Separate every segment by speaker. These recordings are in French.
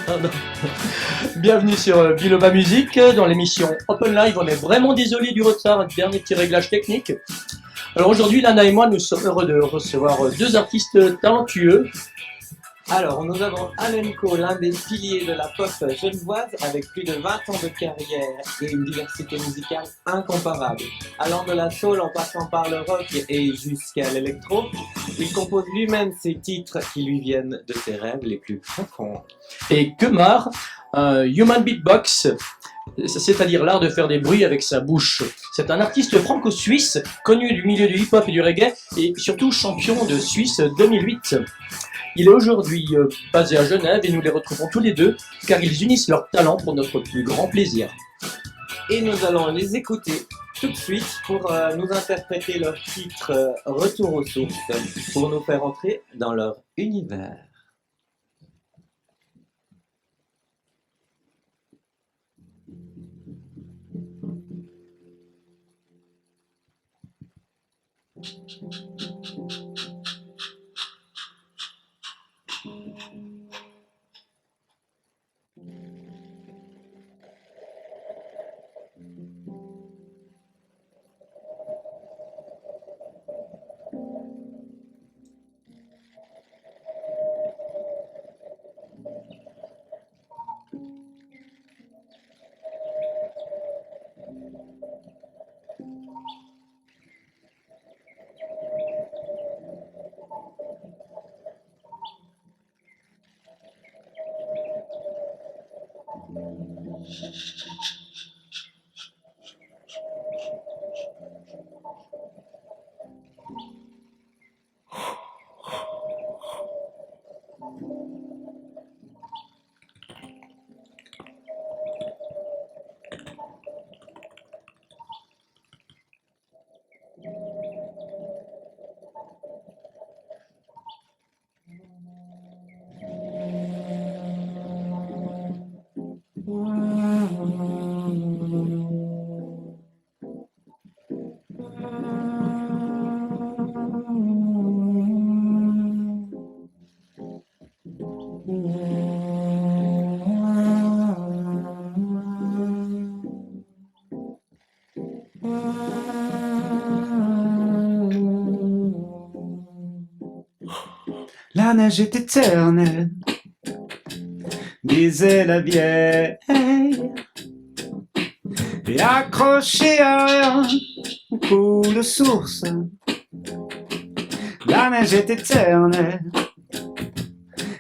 Speaker 1: Pardon. Bienvenue sur Biloba Musique, dans l'émission Open Live. On est vraiment désolé du retard, dernier petit réglage technique. Alors aujourd'hui, Lana et moi, nous sommes heureux de recevoir deux artistes talentueux.
Speaker 2: Alors, nous avons Alenko, l'un des piliers de la pop genevoise, avec plus de 20 ans de carrière et une diversité musicale incomparable. Allant de la soul en passant par le rock et jusqu'à l'électro, il compose lui-même ses titres qui lui viennent de ses rêves les plus profonds.
Speaker 1: Et Kemar, un human beatbox, c'est-à-dire l'art de faire des bruits avec sa bouche. C'est un artiste franco-suisse, connu du milieu du hip-hop et du reggae, et surtout champion de Suisse 2008. Il est aujourd'hui basé à Genève et nous les retrouvons tous les deux car ils unissent leurs talents pour notre plus grand plaisir.
Speaker 2: Et nous allons les écouter tout de suite pour nous interpréter leur titre Retour aux sources, pour nous faire entrer dans leur univers.
Speaker 3: La neige est éternelle, disait la vieille, et accroché à rien, au coup de source. La neige est éternelle,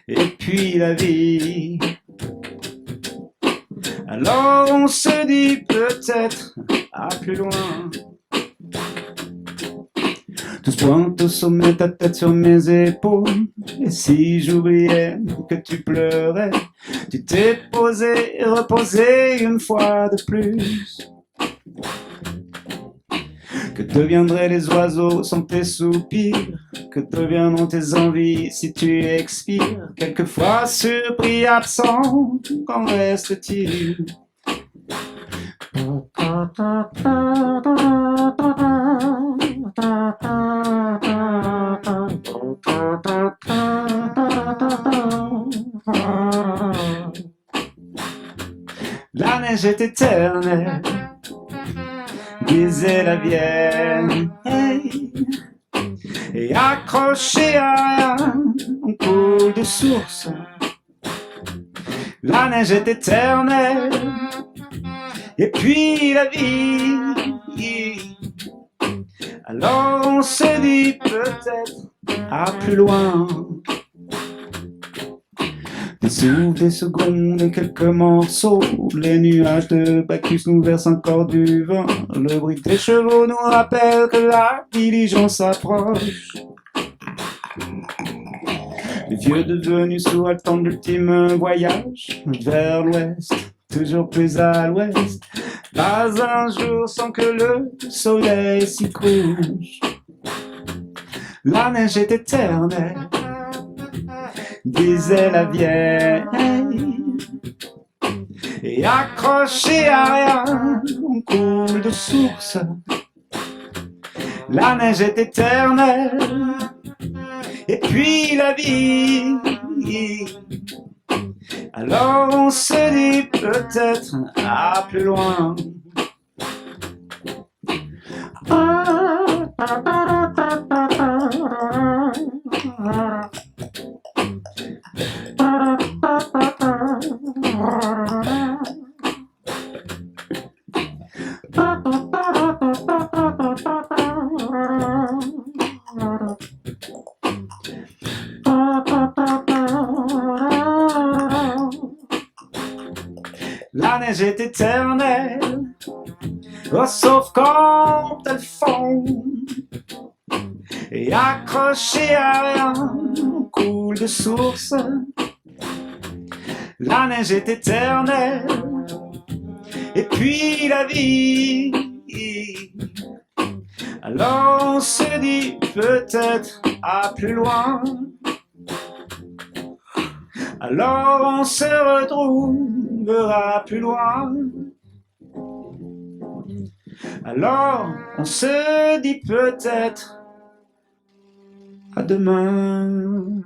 Speaker 3: et puis la vie. Alors on se dit peut-être à plus loin. Tous pointent au sommet, ta tête sur mes épaules. Et si j'oubliais que tu pleurais, tu t'es posé et reposé une fois de plus. Que deviendraient les oiseaux sans tes soupirs? Que deviendront tes envies si tu expires? Quelquefois surpris, absent, qu'en reste-t-il? La neige est éternelle, disait la vieille, et accroché à rien, on coule de source. La neige est éternelle, et puis la vie. Alors on se dit peut-être à plus loin. Des souffles, des secondes et quelques morceaux. Les nuages de Bacchus nous versent encore du vin. Le bruit des chevaux nous rappelle que la diligence approche. Les vieux devenus sourds attendent l'ultime voyage vers l'ouest, toujours plus à l'ouest. Pas un jour sans que le soleil s'y couche. La neige est éternelle, disait la vieille, et accroché à rien, on coule de source. La neige est éternelle, et puis la vie. Alors on se dit peut-être à plus loin. La neige est éternelle, oh, sauf quand elle fond. Et accroché à rien, on coule de source. La neige est éternelle, et puis la vie. Alors on se dit peut-être à plus loin. Alors on se retrouvera plus loin. Alors on se dit peut-être à demain.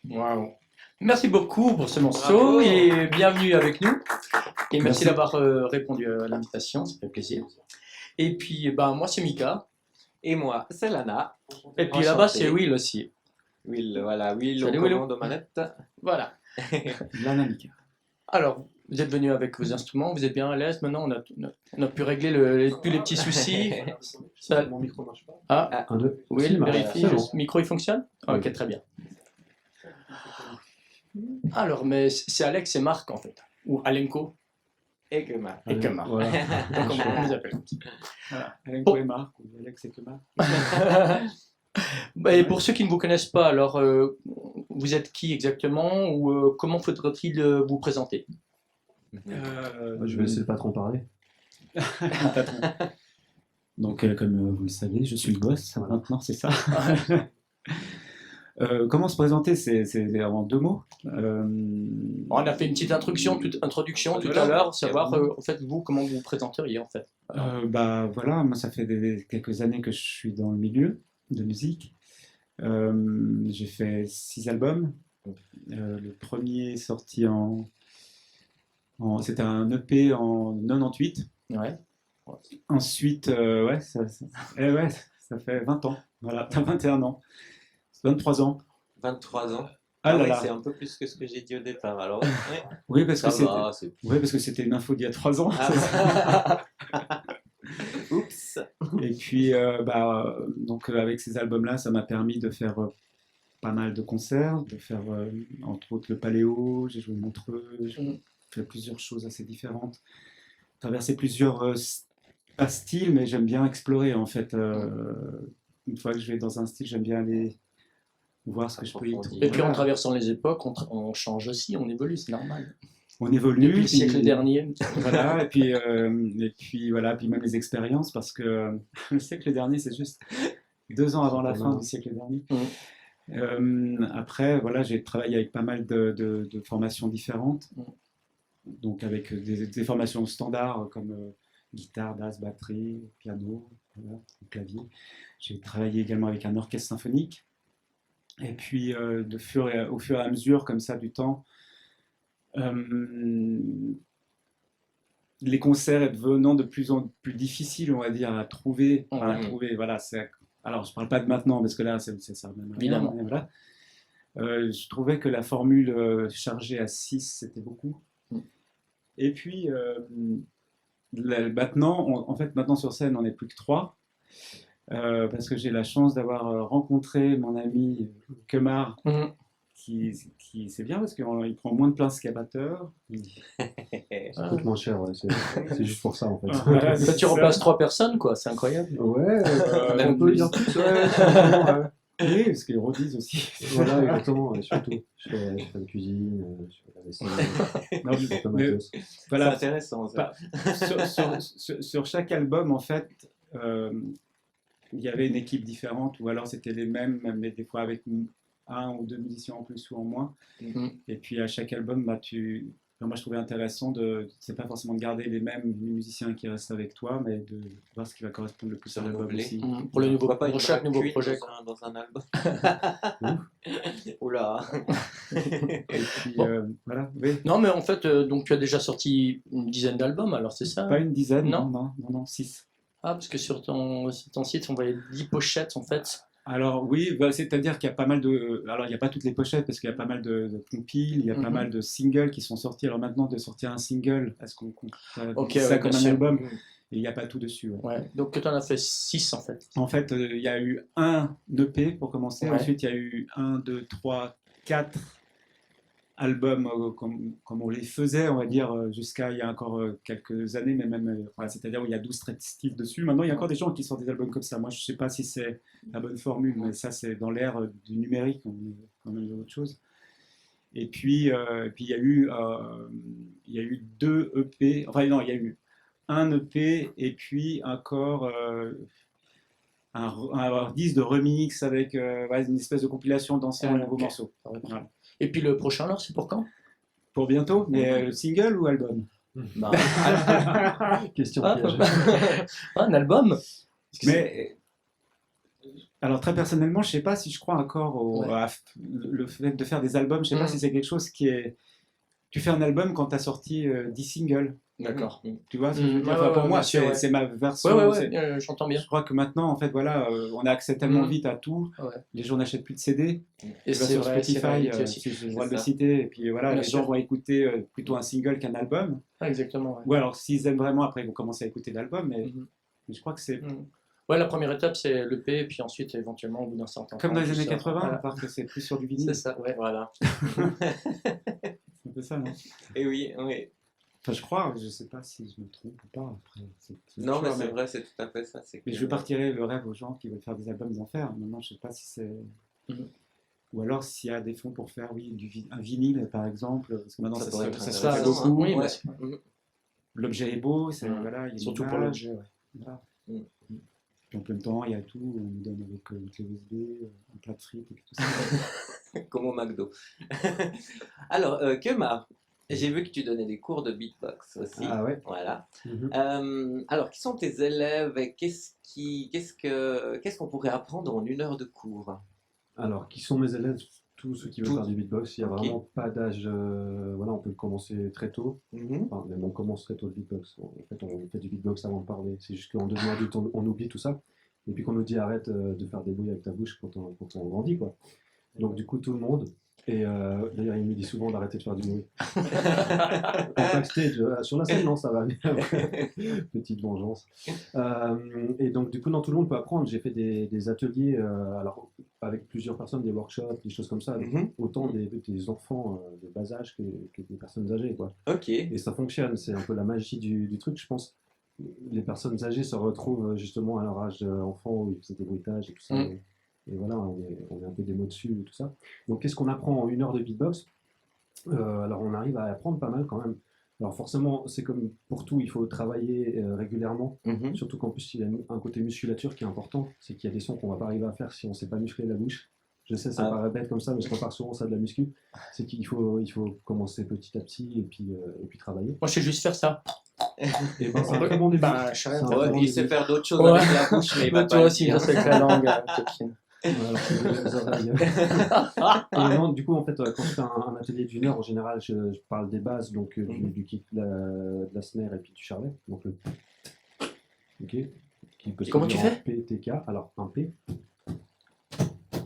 Speaker 1: Waouh. Merci beaucoup pour ce morceau
Speaker 2: Bravo.
Speaker 1: et bienvenue avec nous. Et merci
Speaker 3: Merci.
Speaker 1: d'avoir répondu à l'invitation, ça fait plaisir. Et puis, moi, c'est Mika.
Speaker 2: Et moi, c'est Lana.
Speaker 1: Et puis
Speaker 2: Enchanté.
Speaker 1: là-bas, c'est Will aussi.
Speaker 2: Will, voilà, Will,
Speaker 1: Salut,
Speaker 2: on
Speaker 1: Will.
Speaker 2: commande aux manettes.
Speaker 1: Voilà.
Speaker 3: L'anamica.
Speaker 1: Alors, vous êtes venu avec vos instruments, vous êtes bien à l'aise. Maintenant, on a pu régler tous les petits soucis. Ça-
Speaker 4: Mon micro marche pas.
Speaker 1: Ah,
Speaker 4: Un, deux.
Speaker 1: Will,
Speaker 4: Si, bah,
Speaker 1: vérifie,
Speaker 4: c'est bon.
Speaker 1: le micro il fonctionne? Ok,
Speaker 4: Oui.
Speaker 1: très bien. Alors, mais c'est Alex et Marc en fait. Ou Alenko
Speaker 2: Et que ma.
Speaker 1: et Kemar.
Speaker 4: Voilà.
Speaker 1: Donc, on les appelle.
Speaker 3: Alenko et Marc, ou Alex et Kemar.
Speaker 1: Et pour ceux qui ne vous connaissent pas, alors vous êtes qui exactement ou comment faudrait-il vous présenter?
Speaker 4: Je vais laisser le patron parler.
Speaker 3: Donc, comme vous le savez, je suis le boss.
Speaker 4: Voilà.
Speaker 3: Maintenant, c'est ça. Comment se présenter, c'est en deux mots.
Speaker 1: On a fait une petite introduction tout à l'heure, savoir en fait vous comment vous vous présenteriez en fait.
Speaker 3: Voilà, moi ça fait quelques années que je suis dans le milieu de musique. J'ai fait 6 albums. Le premier est sorti c'était un EP en 98.
Speaker 1: Ouais.
Speaker 3: Ensuite, ça fait 20 ans. Voilà, t'as 21 ans. 23 ans.
Speaker 2: 23 ans.
Speaker 3: Ah là
Speaker 2: ouais,
Speaker 3: là.
Speaker 2: c'est un peu plus que ce que j'ai dit au départ. Alors, ouais,
Speaker 3: Oui, parce
Speaker 2: ça
Speaker 3: que c'était.
Speaker 2: va, c'est...
Speaker 3: Oui, parce que c'était une info d'il y a 3 ans.
Speaker 2: Ah. Oups.
Speaker 3: Et puis, donc avec ces albums-là, ça m'a permis de faire pas mal de concerts, de faire entre autres le Paléo, j'ai joué Montreux, j'ai fait plusieurs choses assez différentes, traversé plusieurs pas styles, mais j'aime bien explorer en fait. Une fois que je vais dans un style, j'aime bien aller voir ce que je peux y trouver.
Speaker 1: Et puis en
Speaker 3: Voilà.
Speaker 1: traversant les époques, on change aussi, on évolue, c'est normal.
Speaker 3: On évolue.
Speaker 1: Depuis le siècle
Speaker 3: puis-
Speaker 1: dernier.
Speaker 3: Voilà, et puis voilà, puis même les expériences, parce que le siècle dernier, c'est juste 2 ans avant la fin du siècle dernier. Après, voilà, j'ai travaillé avec pas mal de formations différentes, donc avec des formations standards comme guitare, basse, batterie, piano, voilà, clavier. J'ai travaillé également avec un orchestre symphonique, et puis au fur et à mesure, comme ça, du temps, les concerts devenant de plus en plus difficiles, on va dire, à trouver. Enfin, à trouver, voilà, alors, je ne parle pas de maintenant, parce que là, ça sert même à rien,
Speaker 1: Évidemment.
Speaker 3: mais voilà. Je trouvais que la formule chargée à 6, c'était beaucoup. Et puis, maintenant, maintenant sur scène, on n'est plus que 3. Parce que j'ai la chance d'avoir rencontré mon ami Kemar, qui c'est bien parce qu'il prend moins de place qu'un batteur.
Speaker 4: Ça coûte moins cher, ouais. C'est juste pour ça en fait.
Speaker 3: Voilà,
Speaker 1: Toi,
Speaker 3: c'est
Speaker 1: tu
Speaker 3: ça.
Speaker 1: remplaces 3 personnes, quoi, c'est incroyable.
Speaker 4: Ouais,
Speaker 2: Même
Speaker 4: on peut
Speaker 2: plus.
Speaker 4: dire plus, ouais. Simplement, ouais.
Speaker 3: Oui, parce qu'ils redisent aussi.
Speaker 4: Voilà, exactement, ouais, surtout. Je fais la cuisine, je fais la vaisselle,
Speaker 3: Non,
Speaker 4: je fais pas
Speaker 3: mais-
Speaker 4: matos.
Speaker 2: C'est
Speaker 3: voilà,
Speaker 2: intéressant, ça.
Speaker 3: sur chaque album, en fait, il y avait une équipe différente, ou alors c'était les mêmes, mais des fois avec un ou deux musiciens en plus ou en moins.
Speaker 1: Mhm.
Speaker 3: Et puis à chaque album, moi, je trouvais intéressant c'est pas forcément de garder les mêmes musiciens qui restent avec toi, mais de voir ce qui va correspondre le plus à l'album
Speaker 2: renouveler.
Speaker 3: aussi.
Speaker 1: Pour le nouveau,
Speaker 2: Pourquoi pas une
Speaker 1: pour chaque
Speaker 2: drag
Speaker 1: nouveau
Speaker 2: queen
Speaker 1: projet.
Speaker 2: dans un album. Oula.
Speaker 3: Et puis,
Speaker 1: Bon.
Speaker 3: voilà, oui.
Speaker 1: Non, mais en fait, donc tu as déjà sorti une dizaine d'albums, alors c'est ça?
Speaker 3: Pas une dizaine,
Speaker 1: Non.
Speaker 3: non, 6.
Speaker 1: Ah, parce que sur ton site, on voyait 10 pochettes en fait.
Speaker 3: Alors oui, bah, c'est-à-dire qu'il y a pas mal de... Alors il n'y a pas toutes les pochettes parce qu'il y a pas mal de compiles, il y a pas
Speaker 1: Mhm.
Speaker 3: mal de singles qui sont sortis. Alors maintenant de sortir un single, est-ce qu'on compte
Speaker 1: Ok,
Speaker 3: ça
Speaker 1: ouais,
Speaker 3: comme
Speaker 1: bien
Speaker 3: un
Speaker 1: sûr.
Speaker 3: album? Et il n'y a pas tout dessus. Ouais.
Speaker 1: Ouais, donc tu en as fait 6 en fait.
Speaker 3: En fait, il y a eu un EP pour commencer.
Speaker 1: Ouais.
Speaker 3: Ensuite, il y a eu 1, 2, 3, 4 albums comme on les faisait, on va dire, jusqu'à il y a encore quelques années, mais même, voilà, c'est-à-dire où il y a 12 styles dessus. Maintenant, il y a encore des gens qui sortent des albums comme ça. Moi, je ne sais pas si c'est la bonne formule, mais ça, c'est dans l'ère du numérique, on est quand même autre chose. Et puis il y a eu 2 EP, enfin non, il y a eu un EP et puis encore un disque de remix avec une espèce de compilation d'anciens et nouveaux
Speaker 1: Ok.
Speaker 3: morceaux. Voilà.
Speaker 1: Et puis le prochain alors, c'est pour quand?
Speaker 3: Pour bientôt, mais single ou album?
Speaker 1: Bah,
Speaker 4: Question
Speaker 1: ah,
Speaker 4: piège.
Speaker 1: un album.
Speaker 3: Mais alors très personnellement, je sais pas si je crois encore
Speaker 1: Ouais.
Speaker 3: à le fait de faire des albums. Je sais pas si c'est quelque chose qui est. Tu fais un album quand tu as sorti 10 singles.
Speaker 1: D'accord.
Speaker 3: Tu vois ce que je veux dire?
Speaker 1: Ouais,
Speaker 3: Enfin,
Speaker 1: ouais,
Speaker 3: pour
Speaker 1: ouais,
Speaker 3: moi,
Speaker 1: bien sûr, ouais.
Speaker 3: c'est ma version.
Speaker 1: Ouais, j'entends bien.
Speaker 3: Je crois que maintenant, en fait, voilà, on a accès tellement vite à tout.
Speaker 1: Ouais.
Speaker 3: Les gens n'achètent plus de CD.
Speaker 1: Et
Speaker 3: Tu vas
Speaker 1: c'est
Speaker 3: sur
Speaker 1: vrai, c'est
Speaker 3: Spotify,
Speaker 1: réalité aussi.
Speaker 3: si j'ai le droit de
Speaker 2: C'est
Speaker 3: le
Speaker 2: ça.
Speaker 3: citer, et puis voilà,
Speaker 1: Bien
Speaker 3: les
Speaker 1: sûr.
Speaker 3: gens vont écouter plutôt un single qu'un album.
Speaker 1: Ah, exactement. Ouais.
Speaker 3: Ou alors, s'ils aiment vraiment, après, ils vont commencer à écouter l'album. Mais
Speaker 1: Mhm.
Speaker 3: je crois que c'est
Speaker 1: Ouais, la première étape c'est l'EP, et puis ensuite éventuellement au bout d'un certain temps.
Speaker 3: comme dans les
Speaker 1: tout
Speaker 3: années
Speaker 1: ça.
Speaker 3: 80, à
Speaker 1: Voilà.
Speaker 3: part que c'est plus sur du vinyle.
Speaker 1: C'est ça, ouais.
Speaker 2: Voilà.
Speaker 3: C'est un peu ça, non?
Speaker 2: Et oui, oui.
Speaker 3: Enfin, je crois, je sais pas si je me trompe ou pas. Après,
Speaker 2: Non, mais
Speaker 3: toujours,
Speaker 2: c'est vrai, c'est tout à fait ça.
Speaker 3: Mais je veux pas retirer le rêve aux gens qui veulent faire des albums d'en faire. Maintenant, je sais pas si c'est.
Speaker 1: Mhm.
Speaker 3: Ou alors s'il y a des fonds pour faire, oui, un vinyle, par exemple. Parce que maintenant, ça,
Speaker 2: pourrait
Speaker 3: se
Speaker 2: être
Speaker 3: fait
Speaker 2: intéressant,
Speaker 3: beaucoup.
Speaker 1: Oui,
Speaker 2: Ouais.
Speaker 1: bien sûr.
Speaker 3: L'objet est beau, c'est,
Speaker 1: Mhm.
Speaker 3: voilà, il y a
Speaker 1: Surtout
Speaker 3: une
Speaker 1: pour
Speaker 3: image,
Speaker 1: l'objet. Ouais.
Speaker 3: voilà.
Speaker 2: Mhm.
Speaker 3: Puis en plein temps, il y a tout. On nous donne avec une clé USB, un plat de frites et puis tout ça.
Speaker 2: Comme au McDo. Alors, Kemar, j'ai vu que tu donnais des cours de beatbox aussi.
Speaker 4: Ah ouais.
Speaker 2: Voilà.
Speaker 4: Mhm.
Speaker 2: Alors, qui sont tes élèves et qu'est-ce qu'on pourrait apprendre en 1 heure de cours?
Speaker 4: Alors, qui sont mes élèves? Tous ceux qui veulent
Speaker 2: Tous.
Speaker 4: faire du beatbox. Il n'y a
Speaker 2: Ok.
Speaker 4: vraiment pas d'âge. Voilà, on peut commencer très tôt.
Speaker 2: Mhm.
Speaker 4: Enfin, même on commence très tôt le beatbox. En fait, on fait du beatbox avant de parler. C'est juste qu'en devenant adulte, on oublie tout ça. Et puis qu'on nous dit arrête de faire des bruits avec ta bouche quand on grandit, quoi. Donc du coup, tout le monde. Et d'ailleurs, il me dit souvent d'arrêter de faire du bruit. En backstage, sur la scène, non, ça va bien. Petite vengeance. Et donc, du coup, non, tout le monde peut apprendre. J'ai fait des ateliers alors, avec plusieurs personnes, des workshops, des choses comme ça, avec
Speaker 2: Mhm.
Speaker 4: autant des enfants de bas âge que des personnes âgées, quoi.
Speaker 2: Ok.
Speaker 4: Et ça fonctionne, c'est un peu la magie du truc, je pense. Les personnes âgées se retrouvent justement à leur âge enfant où ils faisaient des bruitages et tout ça.
Speaker 1: Mm.
Speaker 4: Et voilà, on est un peu des mots dessus et tout ça. Donc qu'est-ce qu'on apprend en 1 heure de beatbox? Alors on arrive à apprendre pas mal quand même. Alors forcément, c'est comme pour tout, il faut travailler régulièrement.
Speaker 2: Mhm.
Speaker 4: Surtout qu'en plus, il y a un côté musculature qui est important. C'est qu'il y a des sons qu'on va pas arriver à faire si on ne sait pas muscler la bouche. Je sais, ça
Speaker 2: Ah.
Speaker 4: paraît bête comme ça, mais je compare souvent ça de la muscu. C'est qu'il faut commencer petit à petit et puis travailler.
Speaker 1: Moi, je sais juste faire ça.
Speaker 4: Et ben, c'est un très bon début.
Speaker 1: Bah, je sais rien.
Speaker 4: C'est un
Speaker 1: Ouais,
Speaker 4: très
Speaker 2: Ouais,
Speaker 4: bon
Speaker 2: il sait
Speaker 4: début.
Speaker 2: faire d'autres choses
Speaker 1: Ouais.
Speaker 2: avec la bouche, mais il va
Speaker 1: Toi
Speaker 2: pas le
Speaker 1: aussi,
Speaker 2: dire.
Speaker 1: reste avec la langue, copine.
Speaker 4: Ouais, alors que les oreilles. Et non, du coup, en fait, quand je fais un atelier d'1 heure, en général, je parle des bases, donc du kick, de la snare et puis du charlet. Donc le ok. Qui peut se
Speaker 1: Comment
Speaker 4: dire
Speaker 1: tu
Speaker 4: en
Speaker 1: fais
Speaker 4: P, T, K. Alors un P.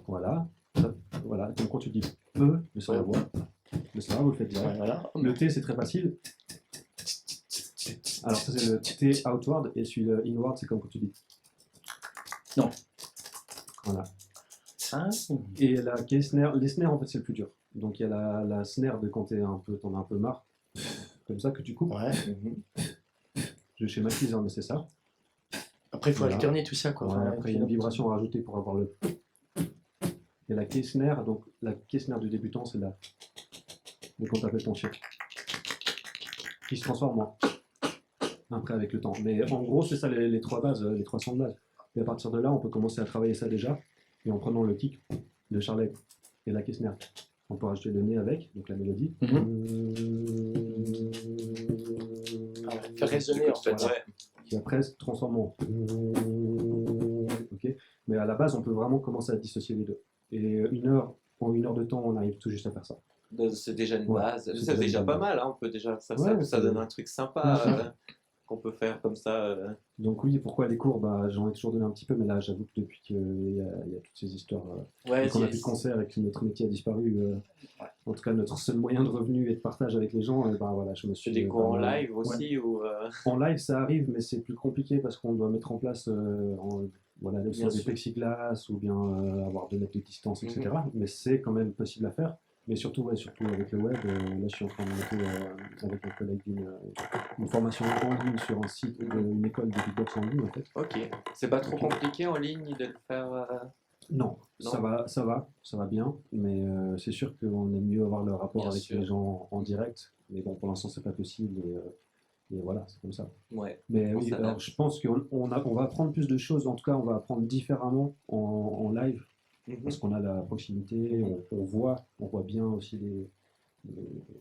Speaker 4: Voilà. Ça, voilà. Donc quand tu dis peu, le son la voix. Le ça, vous le faites direct.
Speaker 1: Voilà.
Speaker 4: Le T, c'est très facile. Alors ça, c'est le T outward et celui le inward, c'est comme quand tu dis.
Speaker 1: Non.
Speaker 4: Voilà.
Speaker 1: Ça,
Speaker 4: Et la case snare, les snares en fait c'est le plus dur. Donc il y a la snare de quand t'en as un peu marre, comme ça que tu coupes.
Speaker 1: ouais.
Speaker 2: Mhm.
Speaker 4: Je schématise, hein, mais c'est ça.
Speaker 1: Après, il faut
Speaker 4: Voilà.
Speaker 1: alterner tout ça, quoi.
Speaker 4: Ouais,
Speaker 1: Enfin,
Speaker 4: après il y a une vibration à rajouter pour avoir le. Et la case snare, donc la case snare du débutant c'est là. Mais quand t'appelles ton chef. Qui se transforme en. Après avec le temps. Mais en gros c'est ça les trois bases, les 300 de base. Et à partir de là on peut commencer à travailler ça déjà. Et en prenant le kick, le charlet et la case snare. On peut rajouter le nez avec, donc la mélodie.
Speaker 1: Mhm. Faire résonner en fait.
Speaker 4: Voilà. Qui après se transforme en ok. Mais à la base, on peut vraiment commencer à dissocier les deux. Et en une heure de temps, on arrive tout juste à faire ça.
Speaker 2: C'est déjà une
Speaker 4: Ouais,
Speaker 2: base.
Speaker 4: c'est
Speaker 2: C'est
Speaker 4: déjà
Speaker 2: déjà
Speaker 4: une
Speaker 2: pas
Speaker 4: base.
Speaker 2: mal, hein. On peut déjà, ça
Speaker 4: Ouais,
Speaker 2: donne un truc sympa qu'on peut faire comme ça.
Speaker 4: Donc oui, pourquoi les cours, bah, j'en ai toujours donné un petit peu, mais là j'avoue que depuis qu'il y a toutes ces histoires,
Speaker 2: Ouais,
Speaker 4: qu'on a plus de concerts et que notre métier a disparu, en tout cas notre seul moyen de revenu et de partage avec les gens, bah, voilà, je me
Speaker 2: tu
Speaker 4: suis...
Speaker 2: fais des cours en
Speaker 4: vraiment-
Speaker 2: live aussi ou
Speaker 4: En live ça arrive, mais c'est plus compliqué parce qu'on doit mettre en place voilà,
Speaker 2: Bien
Speaker 4: soit des
Speaker 2: sûr.
Speaker 4: plexiglas ou bien avoir 2 mètres de distance, etc. Mais c'est quand même possible à faire. Mais surtout, surtout avec le web, là je suis en train de monter avec un collègue une formation en ligne sur un site, une école de beatbox en ligne en fait.
Speaker 2: Ok. C'est pas trop compliqué en ligne de le faire.
Speaker 4: Non,
Speaker 2: Non.
Speaker 4: ça va bien, mais c'est sûr qu'on aime mieux avoir le rapport
Speaker 2: Bien
Speaker 4: avec
Speaker 2: sûr.
Speaker 4: les gens en direct. Mais bon, pour l'instant, c'est pas possible et voilà, c'est comme ça.
Speaker 2: Ouais.
Speaker 4: Mais
Speaker 2: On
Speaker 4: oui,
Speaker 2: s'adapte.
Speaker 4: alors je pense on va apprendre plus de choses, en tout cas, on va apprendre différemment en live parce qu'on a la proximité, on voit bien aussi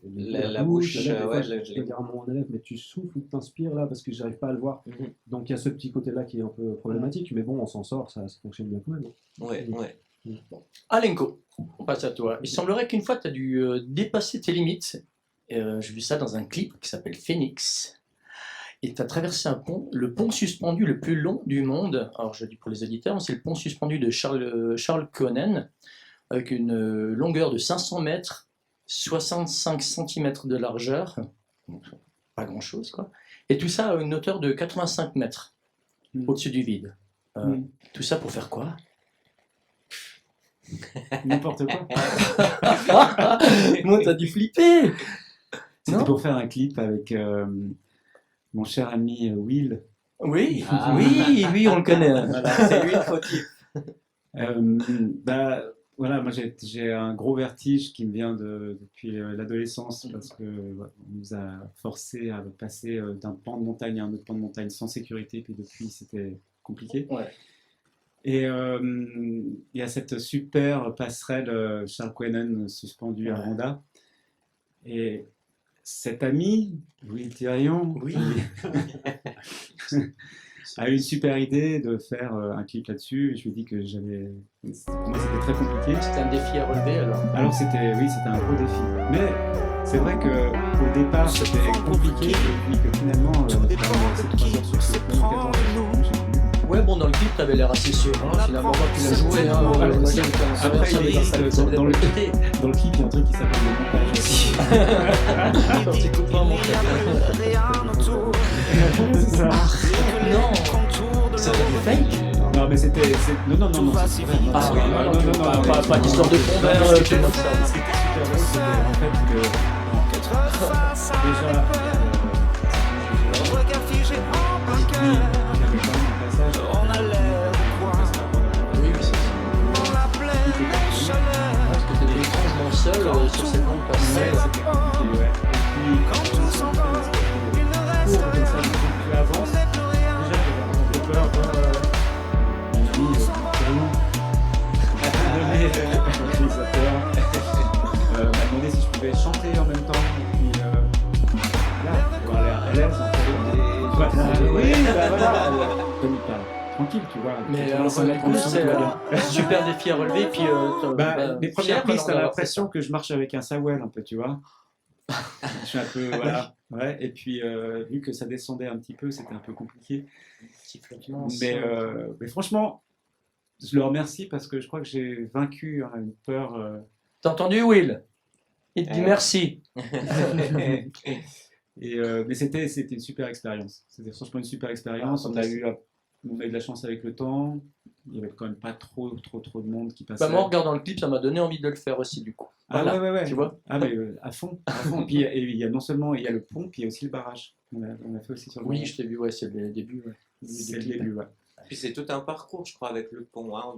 Speaker 2: La bouche,
Speaker 4: la lèvre. Des
Speaker 2: ouais,
Speaker 4: fois, je peux dire à mon élève, mais tu souffles ou t'inspires là parce que j'arrive pas à le voir.
Speaker 2: Mhm.
Speaker 4: Donc il y a ce petit côté-là qui est un peu problématique, mais bon, on s'en sort, ça fonctionne bien quand même.
Speaker 2: Ouais, ouais.
Speaker 1: Alenko, on passe à toi. Il semblerait qu'une fois tu as dû dépasser tes limites. J'ai vu ça dans un clip qui s'appelle Phoenix. Et tu as traversé un pont, le pont suspendu le plus long du monde. Alors je dis pour les auditeurs, c'est le pont suspendu de Charles Conen, avec une longueur de 500 mètres, 65 cm de largeur. Donc, pas grand chose quoi. Et tout ça à une hauteur de 85 mètres au-dessus du vide. Tout ça pour faire quoi?
Speaker 3: N'importe quoi.
Speaker 1: Moi, t'as dû flipper.
Speaker 3: C'était
Speaker 1: Non
Speaker 3: pour faire un clip avec mon cher ami Will.
Speaker 1: Oui,
Speaker 2: Ah.
Speaker 1: oui, on le connaît.
Speaker 2: Voilà, c'est lui le fautif.
Speaker 3: Bah, voilà, moi j'ai un gros vertige qui me vient depuis l'adolescence parce que on nous a forcé à passer d'un pan de montagne à un autre pan de montagne sans sécurité, puis depuis c'était compliqué.
Speaker 1: Ouais.
Speaker 3: Et il y a cette super passerelle Charles Quennen suspendue à Randa. Et cet ami, Louis Thirion,
Speaker 1: Oui.
Speaker 3: a eu une super idée de faire un clip là-dessus. Je lui ai dit que pour moi c'était très compliqué.
Speaker 1: C'était un défi à relever alors.
Speaker 3: Alors c'était un gros défi. Mais c'est vrai qu'au départ c'était compliqué et puis que finalement c'est 3 heures sur ce plan, 14 jours.
Speaker 1: Ouais, bon, dans le clip, t'avais l'air assez sûr. Finalement, quand tu l'as joué,
Speaker 3: Après, il existe dans le clip, il y a un truc qui s'appelle le montage aussi.
Speaker 1: Quand tu coupes un montage.
Speaker 3: C'est ça.
Speaker 1: Non, c'était du fake.
Speaker 3: Non, mais non, c'est vrai.
Speaker 1: Ah oui,
Speaker 3: non,
Speaker 1: pas d'histoire de fond vert,
Speaker 3: Ce qui
Speaker 1: tout
Speaker 3: était
Speaker 1: comme ça.
Speaker 3: super drôle, c'était en fait que déjà, il y avait quand même un passage.
Speaker 1: Oui, c'est ça. Parce que t'étais étrangement seul sur cette bande
Speaker 3: Ouais,
Speaker 1: passée.
Speaker 3: c'était compliqué, ouais. Et puis, quand comme ça, tu avances, déjà, j'avais un peu peur. Mon ami, le m'a demandé si je pouvais chanter en même temps. Et puis, là, pour aller à l'aise, en fait. Oui, bah voilà. Comme il parle. Tranquille, tu vois.
Speaker 1: Mais
Speaker 3: 85 mètres en
Speaker 1: du coup,
Speaker 3: dessous,
Speaker 1: c'est
Speaker 3: tout va bien.
Speaker 1: un super défi à relever. Puis,
Speaker 3: Les premières prises, t'as
Speaker 1: d'avoir
Speaker 3: l'impression que je marche avec un Sawell un peu, tu vois. Je suis un peu, voilà. Ouais, et puis, vu que ça descendait un petit peu, c'était un peu compliqué. Mais franchement, je le remercie parce que je crois que j'ai vaincu une peur.
Speaker 1: T'as entendu, Will? Il te dit merci.
Speaker 3: Mais c'était une super expérience. C'était franchement une super expérience. On a eu de la chance avec le temps. Il n'y avait quand même pas trop de monde qui passait.
Speaker 1: Bah, moi, en regardant le clip, ça m'a donné envie de le faire aussi, du coup. Voilà,
Speaker 3: ouais.
Speaker 1: tu vois.
Speaker 3: Ah, mais à fond. Puis il y a non seulement il y a le pont, puis il y a aussi le barrage. On a fait aussi sur le
Speaker 1: Oui,
Speaker 3: barrage.
Speaker 1: je t'ai vu, ouais, c'est le début. Ouais.
Speaker 3: C'est le début, ouais.
Speaker 2: Puis c'est tout un parcours, je crois, avec le pont. Hein.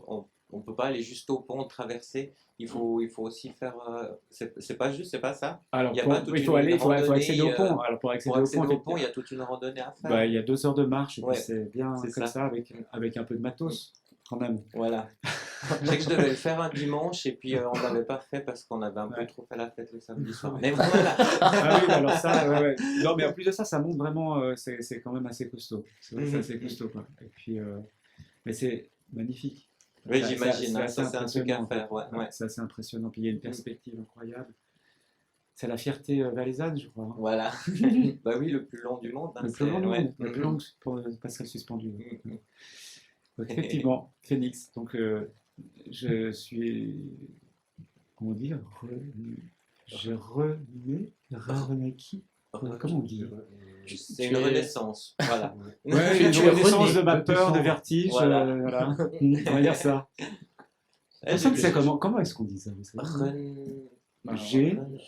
Speaker 2: On peut pas aller juste au pont, traverser. Il faut aussi faire. C'est pas juste, c'est pas ça.
Speaker 3: Alors,
Speaker 2: Il y a pas toute
Speaker 3: il faut
Speaker 2: une
Speaker 3: faut accéder au
Speaker 2: randonnée,
Speaker 3: pont. Alors, pour accéder
Speaker 2: Pour accéder
Speaker 3: au
Speaker 2: au
Speaker 3: pont,
Speaker 2: pont, il y a toute une randonnée à faire.
Speaker 3: bah, il y a 2 heures de marche, et
Speaker 2: Ouais,
Speaker 3: puis c'est bien
Speaker 2: c'est
Speaker 3: comme
Speaker 2: ça.
Speaker 3: ça, avec un peu de matos, quand même.
Speaker 2: Voilà. Je sais que je devais le faire un dimanche et puis on l'avait pas fait parce qu'on avait un peu
Speaker 3: Ouais.
Speaker 2: trop fait la fête le samedi soir. Mais voilà.
Speaker 3: Ah oui, alors ça, ouais, ouais. Non, mais en plus de ça, ça monte vraiment, c'est quand même assez costaud. C'est assez costaud, quoi. Et puis, mais c'est magnifique.
Speaker 2: Oui,
Speaker 3: Ça-
Speaker 2: j'imagine.
Speaker 3: c'est
Speaker 2: hein,
Speaker 3: assez
Speaker 2: ça, c'est un truc à
Speaker 3: impressionnant.
Speaker 2: faire. Ouais, ouais.
Speaker 3: C'est assez impressionnant. Puis il y a une perspective incroyable. C'est la fierté valaisanne, je crois.
Speaker 2: Voilà. Bah oui, le plus long du monde. hein,
Speaker 3: Le plus long du
Speaker 2: ouais.
Speaker 3: monde, le plus long pour passerelle suspendue.
Speaker 2: Mhm.
Speaker 3: Donc, effectivement, Phoenix. Donc, je suis, comment dire, j'ai rené qui comment on dit?
Speaker 2: C'est une renaissance. Voilà.
Speaker 3: Ouais,
Speaker 1: Tu
Speaker 3: une
Speaker 1: es
Speaker 3: renaissance
Speaker 1: rené.
Speaker 3: de ma peur, de vertige,
Speaker 2: Voilà.
Speaker 3: voilà. On va dire ça.
Speaker 2: Eh,
Speaker 3: Ça, c'est
Speaker 2: j'ai-
Speaker 3: comment est-ce qu'on dit ça, vous savez?
Speaker 1: J'ai-
Speaker 2: Ren-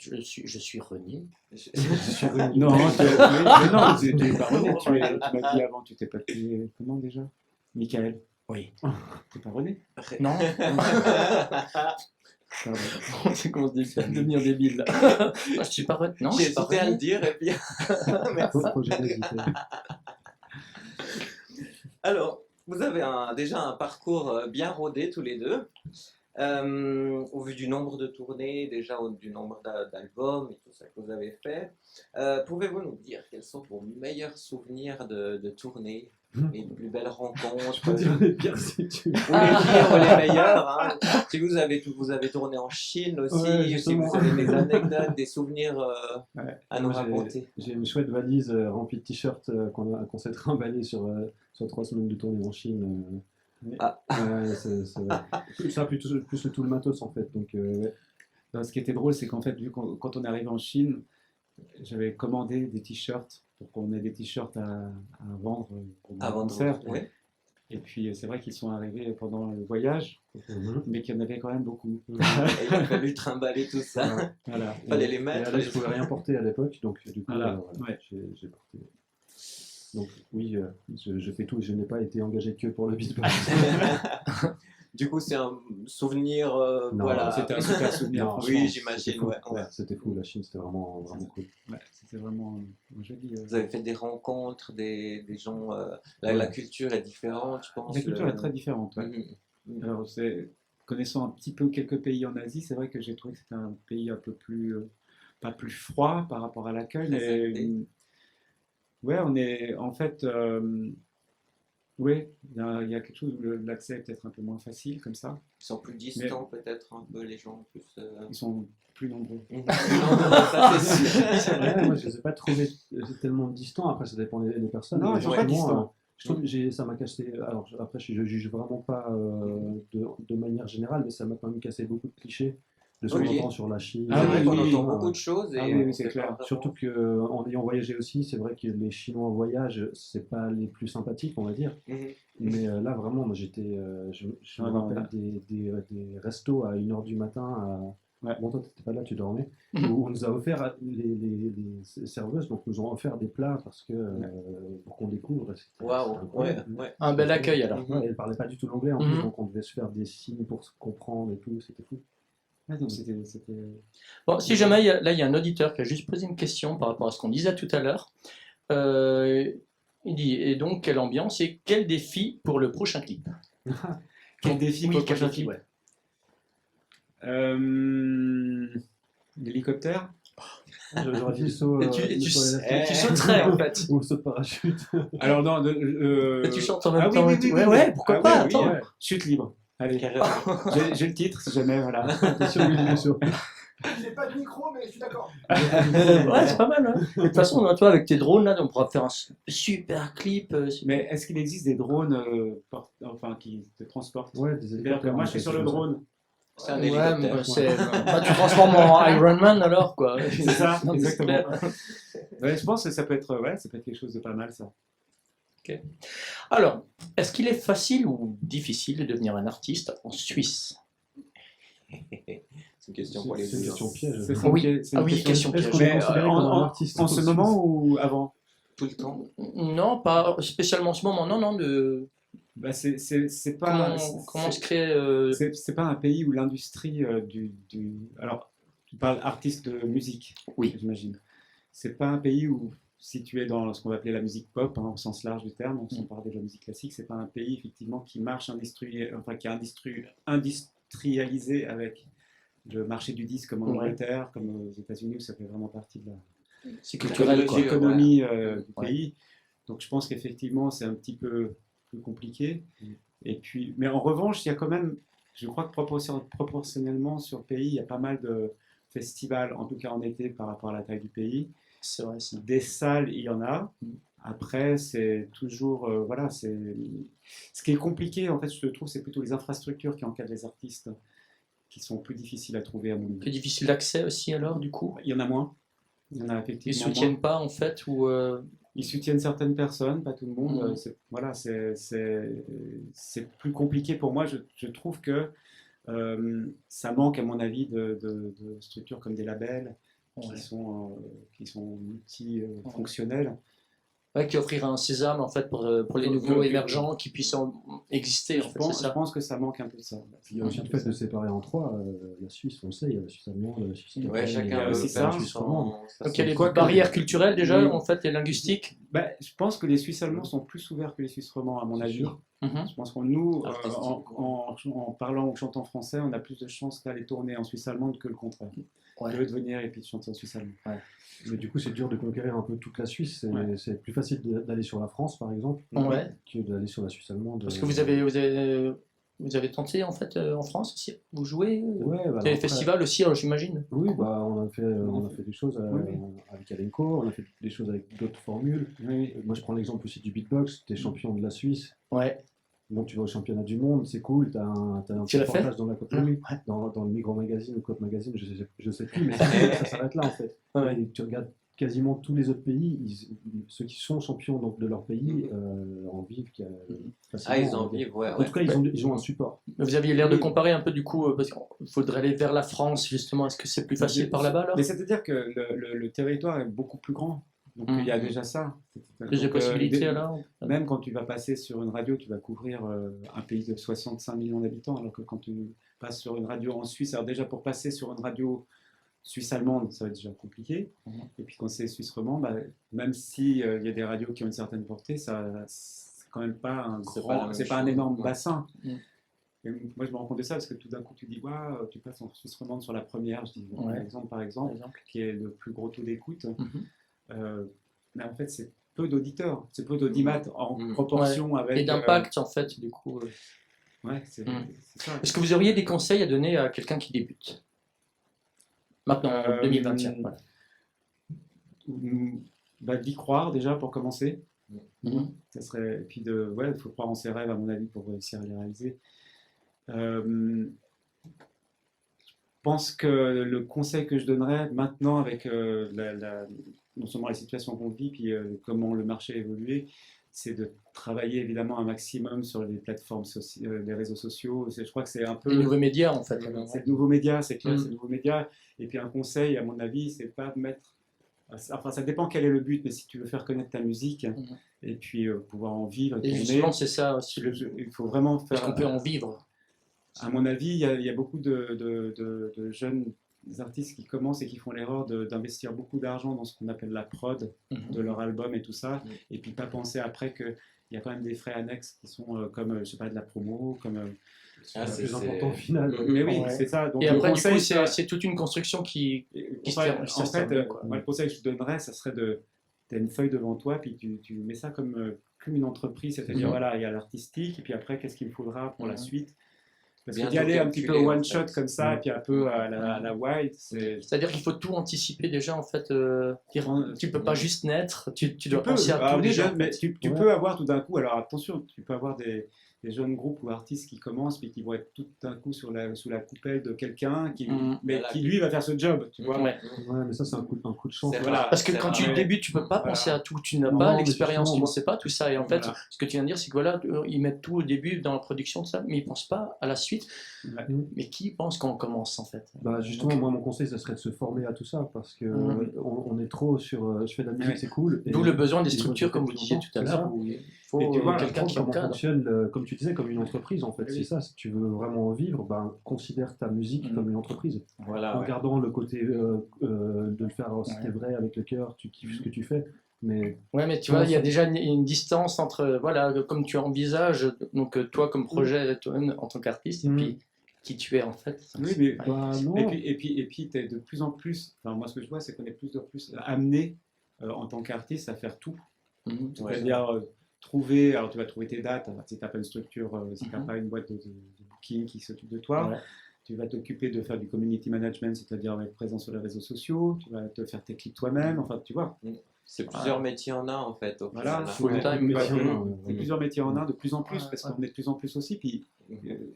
Speaker 1: je suis René.
Speaker 3: Non, mais non, tu n'es pas René, tu m'as dit avant, tu t'es pas appelé, comment déjà? Michael.
Speaker 1: Oui.
Speaker 3: T'es pas René?
Speaker 1: Non.
Speaker 3: Pardon.
Speaker 1: C'est qu'on se dit de devenir débile là. Je suis pas René. Non, je
Speaker 2: J'ai
Speaker 1: suis pas
Speaker 2: hésité à le
Speaker 1: René.
Speaker 2: dire et puis. Merci.
Speaker 4: Projet d'hésiter.
Speaker 2: Alors, vous avez déjà un parcours bien rodé tous les deux. Au vu du nombre de tournées, déjà du nombre d'albums et tout ça que vous avez fait, pouvez-vous nous dire quels sont vos meilleurs souvenirs de tournées, les plus belles rencontres,
Speaker 4: Je peux dire les pires si tu veux.
Speaker 2: ou les pires ou les meilleurs hein. Si vous avez tourné en Chine aussi,
Speaker 4: Ouais,
Speaker 2: si
Speaker 4: justement.
Speaker 2: vous avez des anecdotes, des souvenirs
Speaker 3: Ouais.
Speaker 2: à nous
Speaker 4: Moi,
Speaker 2: raconter.
Speaker 4: J'ai une chouette valise remplie de t-shirts qu'on s'est trimballé sur 3 semaines de tournée en Chine.
Speaker 2: Ah.
Speaker 4: Ouais, ça, plus tout le matos en fait. Donc, ouais.
Speaker 3: Non, ce qui était drôle, c'est qu'en fait, quand on est arrivé en Chine, j'avais commandé des t-shirts pour qu'on ait des t-shirts à vendre pour mon
Speaker 2: Avant de
Speaker 3: concert.
Speaker 2: ouais.
Speaker 3: Et puis, c'est vrai qu'ils sont arrivés pendant le voyage,
Speaker 4: Mhm.
Speaker 3: mais qu'il y en avait quand même beaucoup.
Speaker 2: Et il a fallu trimballer tout ça.
Speaker 3: Voilà.
Speaker 2: Fallait les
Speaker 4: Et
Speaker 2: mettre.
Speaker 4: là, je pouvais rien porter à l'époque, donc du coup,
Speaker 3: Voilà,
Speaker 4: voilà,
Speaker 3: ouais.
Speaker 4: j'ai porté. Donc oui, je fais tout. Je n'ai pas été engagé que pour le beatbox.
Speaker 2: Du coup, c'est un souvenir.
Speaker 4: Non,
Speaker 2: voilà.
Speaker 3: C'était un super souvenir,
Speaker 4: Non,
Speaker 3: franchement.
Speaker 2: Oui,
Speaker 4: C'était
Speaker 2: j'imagine.
Speaker 4: fou.
Speaker 2: Ouais, ouais.
Speaker 4: C'était fou. La Chine, c'était vraiment cool.
Speaker 3: Ouais, c'était vraiment joli.
Speaker 2: Vous avez fait des rencontres, des gens. La culture est différente, je pense.
Speaker 3: La culture est très différente. Ouais.
Speaker 2: Mhm.
Speaker 3: Alors, connaissant un petit peu quelques pays en Asie, c'est vrai que j'ai trouvé que c'était un pays un peu plus, pas plus froid par rapport à l'accueil, mais
Speaker 2: Réservé.
Speaker 3: ouais, on est en fait, ouais, il y a quelque chose où l'accès est peut-être un peu moins facile comme ça.
Speaker 2: Ils sont plus distants, peut-être, un peu, les gens. Plus,
Speaker 3: Ils sont plus nombreux.
Speaker 2: Non, ça c'est sûr.
Speaker 4: C'est vrai, moi je les ai pas trouvés tellement distants. Après, ça dépend des personnes.
Speaker 3: Non,
Speaker 4: Mais
Speaker 3: ils sont pas
Speaker 4: effectivement,
Speaker 3: distants.
Speaker 4: je trouve que ça m'a cassé. Alors après, je juge vraiment pas de manière générale, mais ça m'a quand même cassé beaucoup de clichés de ce qu'on
Speaker 2: Ok.
Speaker 4: entend sur la Chine.
Speaker 3: Ah
Speaker 2: C'est vrai
Speaker 3: oui,
Speaker 2: qu'on
Speaker 3: oui,
Speaker 2: entend
Speaker 3: oui.
Speaker 2: beaucoup de choses. Et
Speaker 3: Ah oui, oui,
Speaker 2: on
Speaker 3: c'est
Speaker 2: sait
Speaker 3: clair.
Speaker 2: pas vraiment.
Speaker 4: Surtout qu'en ayant voyagé aussi, c'est vrai que les Chinois en voyage, c'est pas les plus sympathiques, on va dire.
Speaker 2: Mhm.
Speaker 4: Mais là, vraiment, moi, je me
Speaker 3: Ah non,
Speaker 4: rappelle
Speaker 3: là.
Speaker 4: des restos à 1h du matin.
Speaker 3: Ouais.
Speaker 4: Bon, toi, t'étais pas là, tu dormais. Où on nous a offert, les serveuses donc, nous ont offert des plats parce que, pour qu'on découvre. C'était
Speaker 2: Waouh,
Speaker 4: incroyable.
Speaker 2: ouais.
Speaker 1: Un bel accueil alors.
Speaker 4: Ouais, elle parlait pas du tout l'anglais en
Speaker 1: Mhm.
Speaker 4: plus, donc on devait se faire des signes pour se comprendre et tout, c'était fou.
Speaker 3: Ouais, donc c'était
Speaker 1: Bon, si jamais, là, il y a un auditeur qui a juste posé une question par rapport à ce qu'on disait tout à l'heure. Il dit, et donc, quelle ambiance et quel défi pour le prochain clip?
Speaker 3: quel défi
Speaker 1: Oui,
Speaker 3: pour le
Speaker 1: quel
Speaker 3: prochain
Speaker 1: défi,
Speaker 3: clip.
Speaker 1: ouais.
Speaker 3: L'hélicoptère.
Speaker 4: J'aurais dit saut,
Speaker 1: Et tu
Speaker 4: saut à l'élastique.
Speaker 1: sauterais en fait.
Speaker 4: Ou saut de parachute.
Speaker 3: Alors non,
Speaker 1: Et tu chantes en même
Speaker 3: ah oui,
Speaker 1: temps.
Speaker 3: oui,
Speaker 1: et tout.
Speaker 3: oui,
Speaker 1: Ouais,
Speaker 3: oui,
Speaker 1: ouais,
Speaker 3: oui.
Speaker 1: pourquoi
Speaker 3: Ah
Speaker 1: pas,
Speaker 3: oui, oui,
Speaker 1: attends.
Speaker 3: ouais. Chute libre. Allez,
Speaker 2: Carrément.
Speaker 3: j'ai le titre si jamais, voilà.
Speaker 4: Bien sûr, oui, bien sûr.
Speaker 5: J'ai pas de micro, mais je suis d'accord.
Speaker 1: Ouais, c'est pas mal. Hein. De toute façon, toi, avec tes drones, là, on pourra faire un super clip.
Speaker 3: Mais est-ce qu'il existe des drones qui te transportent?
Speaker 4: Ouais, des
Speaker 3: C'est-à-dire que
Speaker 4: hélicoptères.
Speaker 3: moi je suis sur le drone,
Speaker 2: C'est un
Speaker 1: Ouais,
Speaker 2: hélicoptère.
Speaker 1: bah, tu transformes en Iron Man alors, quoi.
Speaker 3: c'est ça,
Speaker 1: Non, mais c'est
Speaker 3: exactement.
Speaker 1: clair.
Speaker 3: Ouais, je pense que ça peut être quelque chose de pas mal ça.
Speaker 1: Alors, est-ce qu'il est facile ou difficile de devenir un artiste en Suisse?
Speaker 2: C'est une question pour les
Speaker 4: C'est une
Speaker 2: deux.
Speaker 4: question piège.
Speaker 3: C'est
Speaker 1: Oui.
Speaker 3: c'est
Speaker 1: Ah
Speaker 3: une
Speaker 1: oui, question
Speaker 4: Est-ce
Speaker 1: piège.
Speaker 4: qu'on est
Speaker 3: Mais,
Speaker 4: considéré
Speaker 3: en-
Speaker 4: comme un
Speaker 3: en-
Speaker 4: artiste
Speaker 3: En ce
Speaker 4: Suisse
Speaker 3: moment ou avant?
Speaker 2: Tout le temps.
Speaker 1: Non, pas spécialement en ce moment. Non, non.
Speaker 3: Bah, c'est pas.
Speaker 1: Comment se crée
Speaker 3: C'est pas un pays où l'industrie alors, tu parles artiste de musique,
Speaker 1: Oui.
Speaker 3: j'imagine. C'est pas un pays où situé dans ce qu'on va appeler la musique pop, au sens large du terme, donc sans parler de la musique classique, c'est pas un pays effectivement qui marche qui est industrialisé avec le marché du disque comme en Angleterre, comme aux États-Unis où ça fait vraiment partie de
Speaker 1: C'est culturel, quoi.
Speaker 3: l'économie du pays. Donc je pense qu'effectivement c'est un petit peu plus compliqué. Et puis, mais en revanche, il y a quand même, je crois que proportionnellement sur le pays, il y a pas mal de festivals, en tout cas en été par rapport à la taille du pays.
Speaker 1: C'est vrai, ça.
Speaker 3: Des salles, il y en a. Après, c'est toujours, voilà, ce qui est compliqué, en fait, je trouve, c'est plutôt les infrastructures qui encadrent les artistes, qui sont plus difficiles à trouver à mon avis.
Speaker 1: Plus difficile d'accès aussi, alors, du coup.
Speaker 3: Il y en a moins. Il y en a
Speaker 1: Ils
Speaker 3: effectivement
Speaker 1: soutiennent
Speaker 3: moins.
Speaker 1: pas, en fait, ou
Speaker 3: Ils soutiennent certaines personnes, pas tout le monde.
Speaker 1: Mhm.
Speaker 3: Voilà, c'est plus compliqué pour moi. Je trouve que ça manque, à mon avis, de structures comme des labels qui sont multifonctionnels.
Speaker 1: Ouais, qui offrira un sésame, en fait, pour les nouveaux émergents qui puissent exister, en fait, c'est
Speaker 3: Je
Speaker 1: ça.
Speaker 3: pense que ça manque un peu de ça.
Speaker 4: Il y a aussi le fait de séparer en trois. La Suisse, on le sait, il y a la Suisse allemande, la Suisse italienne,
Speaker 6: Ouais,
Speaker 4: il y a
Speaker 6: chacun
Speaker 3: aussi
Speaker 6: veut
Speaker 3: ça,
Speaker 6: faire
Speaker 4: la Suisse
Speaker 6: son-
Speaker 4: romande.
Speaker 1: Donc il y a des
Speaker 3: Quoique-
Speaker 1: barrières culturelles déjà,
Speaker 3: Oui.
Speaker 1: en fait, et linguistiques.
Speaker 3: Je pense que les Suisses allemands sont plus ouverts que les Suisses romands, à mon avis.
Speaker 4: sûr.
Speaker 1: Mhm.
Speaker 3: Je pense que nous,
Speaker 6: Artistiquement.
Speaker 3: en parlant ou chantant français, on a plus de chances d'aller tourner en Suisse allemande que le contraire.
Speaker 1: Ouais.
Speaker 3: De venir et puis de chanter en Suisse allemande.
Speaker 4: Mais du coup, c'est dur de conquérir un peu toute la Suisse. C'est plus facile d'aller sur la France, par exemple,
Speaker 1: Ouais.
Speaker 4: que d'aller sur la Suisse allemande.
Speaker 1: Parce que vous avez tenté, en fait, en France aussi. Vous jouez
Speaker 4: Ouais, bah,
Speaker 1: des
Speaker 4: après-
Speaker 1: festivals aussi, alors, j'imagine.
Speaker 4: Oui, bah, on a fait des choses avec Alenco, on a fait des choses avec d'autres formules.
Speaker 3: Oui.
Speaker 4: Moi, je prends l'exemple aussi du beatbox. Tu es champion de la Suisse.
Speaker 1: Ouais.
Speaker 4: Donc, tu vas au championnat du monde, c'est cool. Tu as un
Speaker 1: Tu
Speaker 4: petit
Speaker 1: l'as fait
Speaker 4: reportage dans la Côte
Speaker 1: Ouais.
Speaker 4: dans le Migros Magazine ou Côte Magazine, je sais plus, mais ça s'arrête là en fait.
Speaker 1: Ouais.
Speaker 4: Et tu regardes quasiment tous les autres pays, ceux qui sont champions donc, de leur pays en vivent facilement.
Speaker 6: Ah, ils en
Speaker 4: on va dire.
Speaker 6: vivent, ouais.
Speaker 4: En tout cas, ils ont un support.
Speaker 1: Mais vous aviez l'air de comparer un peu, du coup, parce qu'il faudrait aller vers la France, justement. Est-ce que c'est plus facile par là-bas, alors?
Speaker 3: Mais c'est-à-dire que le territoire est beaucoup plus grand. Donc il y a déjà ça.
Speaker 1: Plus de
Speaker 3: Donc,
Speaker 1: possibilités, alors?
Speaker 3: Même quand tu vas passer sur une radio, tu vas couvrir un pays de 65 millions d'habitants, alors que quand tu passes sur une radio en Suisse, alors déjà pour passer sur une radio suisse-allemande, ça va être déjà compliqué. Et puis quand c'est suisse-romand, même s'il y a des radios qui ont une certaine portée, c'est quand même pas un c'est pas un énorme bassin. Et moi je me rends compte de ça parce que tout d'un coup tu dis, waouh, tu passes en suisse-romande sur la première, je dis, par exemple, qui est le plus gros taux d'écoute. Mais en fait, c'est peu d'auditeurs, c'est peu d'audimat en proportion avec.
Speaker 1: Et d'impact, en fait, du coup.
Speaker 3: Ouais, c'est ça.
Speaker 1: Est-ce que vous auriez des conseils à donner à quelqu'un qui débute? Maintenant, en 2021. Voilà.
Speaker 3: D'y croire déjà pour commencer.
Speaker 1: Mhm.
Speaker 3: Ça serait, et puis il faut croire en ses rêves, à mon avis, pour réussir à les réaliser. Je pense que le conseil que je donnerais maintenant avec non seulement la situation qu'on vit, puis comment le marché a évolué, c'est de travailler évidemment un maximum sur les plateformes, les réseaux sociaux. Je crois que c'est un peu...
Speaker 1: Les nouveaux médias, en fait.
Speaker 3: C'est de nouveaux médias, c'est clair, c'est de nouveaux médias. Et puis un conseil, à mon avis, c'est pas de mettre... Enfin, ça dépend quel est le but, mais si tu veux faire connaître ta musique, et puis pouvoir en vivre,
Speaker 1: Et justement, c'est ça aussi le but.
Speaker 3: il faut vraiment faire...
Speaker 1: Est-ce qu'on peut en vivre?
Speaker 3: À mon avis, il y a beaucoup de jeunes artistes qui commencent et qui font l'erreur d'investir beaucoup d'argent dans ce qu'on appelle la prod de leur album et tout ça, et puis pas penser après qu'il y a quand même des frais annexes qui sont comme, je sais pas, de la promo, comme...
Speaker 4: C'est le plus important au final.
Speaker 3: Mais oui,
Speaker 1: Ouais.
Speaker 3: c'est ça. Donc,
Speaker 1: Et
Speaker 3: le
Speaker 1: après, du
Speaker 3: conseil,
Speaker 1: coup, c'est toute une construction qui se fait.
Speaker 3: en fait, moi, le conseil que je donnerais, ça serait tu as une feuille devant toi, puis tu mets ça comme une entreprise, c'est-à-dire, voilà, il y a l'artistique, et puis après, qu'est-ce qu'il me faudra pour la suite. Parce
Speaker 6: Bien
Speaker 3: que d'y aller un petit peu
Speaker 6: calculé,
Speaker 3: one
Speaker 6: en
Speaker 3: shot
Speaker 6: fait.
Speaker 3: comme ça, et puis un peu à la wide, c'est...
Speaker 1: C'est-à-dire qu'il faut tout anticiper déjà, en fait. Tu peux pas juste naître, tu dois
Speaker 3: peux,
Speaker 1: penser à
Speaker 3: alors,
Speaker 1: tout
Speaker 3: les
Speaker 1: déjà.
Speaker 3: jeunes, mais tu peux avoir tout d'un coup, alors attention, tu peux avoir des jeunes groupes ou artistes qui commencent puis qui vont être tout d'un coup sous la coupelle de quelqu'un mais
Speaker 6: Voilà.
Speaker 3: qui lui va faire ce job, tu vois.
Speaker 1: Ouais.
Speaker 4: Ouais, mais ça, c'est un coup de chance.
Speaker 6: C'est
Speaker 3: Voilà.
Speaker 1: Parce que
Speaker 6: C'est
Speaker 1: quand
Speaker 6: vrai.
Speaker 1: tu débutes, tu peux pas
Speaker 3: Voilà.
Speaker 1: penser à tout. Tu n'as
Speaker 4: Non,
Speaker 1: pas
Speaker 4: mais
Speaker 1: l'expérience, tu ne
Speaker 4: justement,
Speaker 1: sais pas tout ça. Et en fait,
Speaker 3: Voilà.
Speaker 1: ce que tu viens de dire, c'est que voilà, ils mettent tout au début dans la production de ça, mais ils pensent pas à la suite.
Speaker 3: Ouais.
Speaker 1: Mais qui pense quand on commence, en fait?
Speaker 4: Bah justement, moi, mon conseil, ça serait de se former à tout ça parce que on est trop sur je fais de la musique,
Speaker 3: Ouais.
Speaker 4: c'est cool.
Speaker 1: D'où le besoin des
Speaker 4: et
Speaker 1: structures,
Speaker 4: moi,
Speaker 1: comme vous
Speaker 4: depuis
Speaker 1: disiez
Speaker 4: longtemps,
Speaker 1: tout à
Speaker 4: c'est
Speaker 1: l'heure,
Speaker 4: ça.
Speaker 1: où il
Speaker 3: Et
Speaker 1: faut
Speaker 3: tu vois,
Speaker 1: quelqu'un qui
Speaker 4: Comment
Speaker 1: encadre.
Speaker 4: fonctionne, comme tu disais, comme une entreprise en fait.
Speaker 3: Oui.
Speaker 4: C'est ça, si tu veux vraiment en vivre, ben, considère ta musique comme une entreprise.
Speaker 6: Voilà,
Speaker 4: En
Speaker 6: ouais.
Speaker 4: gardant le côté de le faire ce qui est vrai avec le cœur, tu kiffes ce que tu fais. Mais
Speaker 1: Ouais, mais tu vois, il y a déjà une distance entre, voilà, comme tu envisages, donc toi comme projet, toi, en tant qu'artiste, et
Speaker 3: Mm.
Speaker 1: puis qui tu es en fait.
Speaker 3: Oui, mais
Speaker 1: Ouais.
Speaker 4: bah non.
Speaker 3: et puis tu es de plus en plus, enfin moi ce que je vois c'est qu'on est plus en plus amené en tant qu'artiste à faire tout.
Speaker 1: Mhm.
Speaker 3: C'est-à-dire trouver, alors tu vas trouver tes dates, si tu n'as pas une structure, si tu n'as
Speaker 1: Mhm.
Speaker 3: pas une boîte de booking qui s'occupe de toi,
Speaker 1: Ouais.
Speaker 3: tu vas t'occuper de faire du community management, c'est-à-dire être présent sur les réseaux sociaux, tu vas te faire tes clips toi-même, enfin tu vois.
Speaker 2: C'est plusieurs métiers en un en fait. Au
Speaker 3: Voilà,
Speaker 2: final.
Speaker 1: Full
Speaker 3: c'est
Speaker 1: time,
Speaker 3: ouais,
Speaker 1: quoi.
Speaker 3: c'est plusieurs métiers en un de plus en plus,
Speaker 1: Ouais,
Speaker 3: parce
Speaker 1: ouais.
Speaker 3: qu'on est de plus en plus aussi. Puis,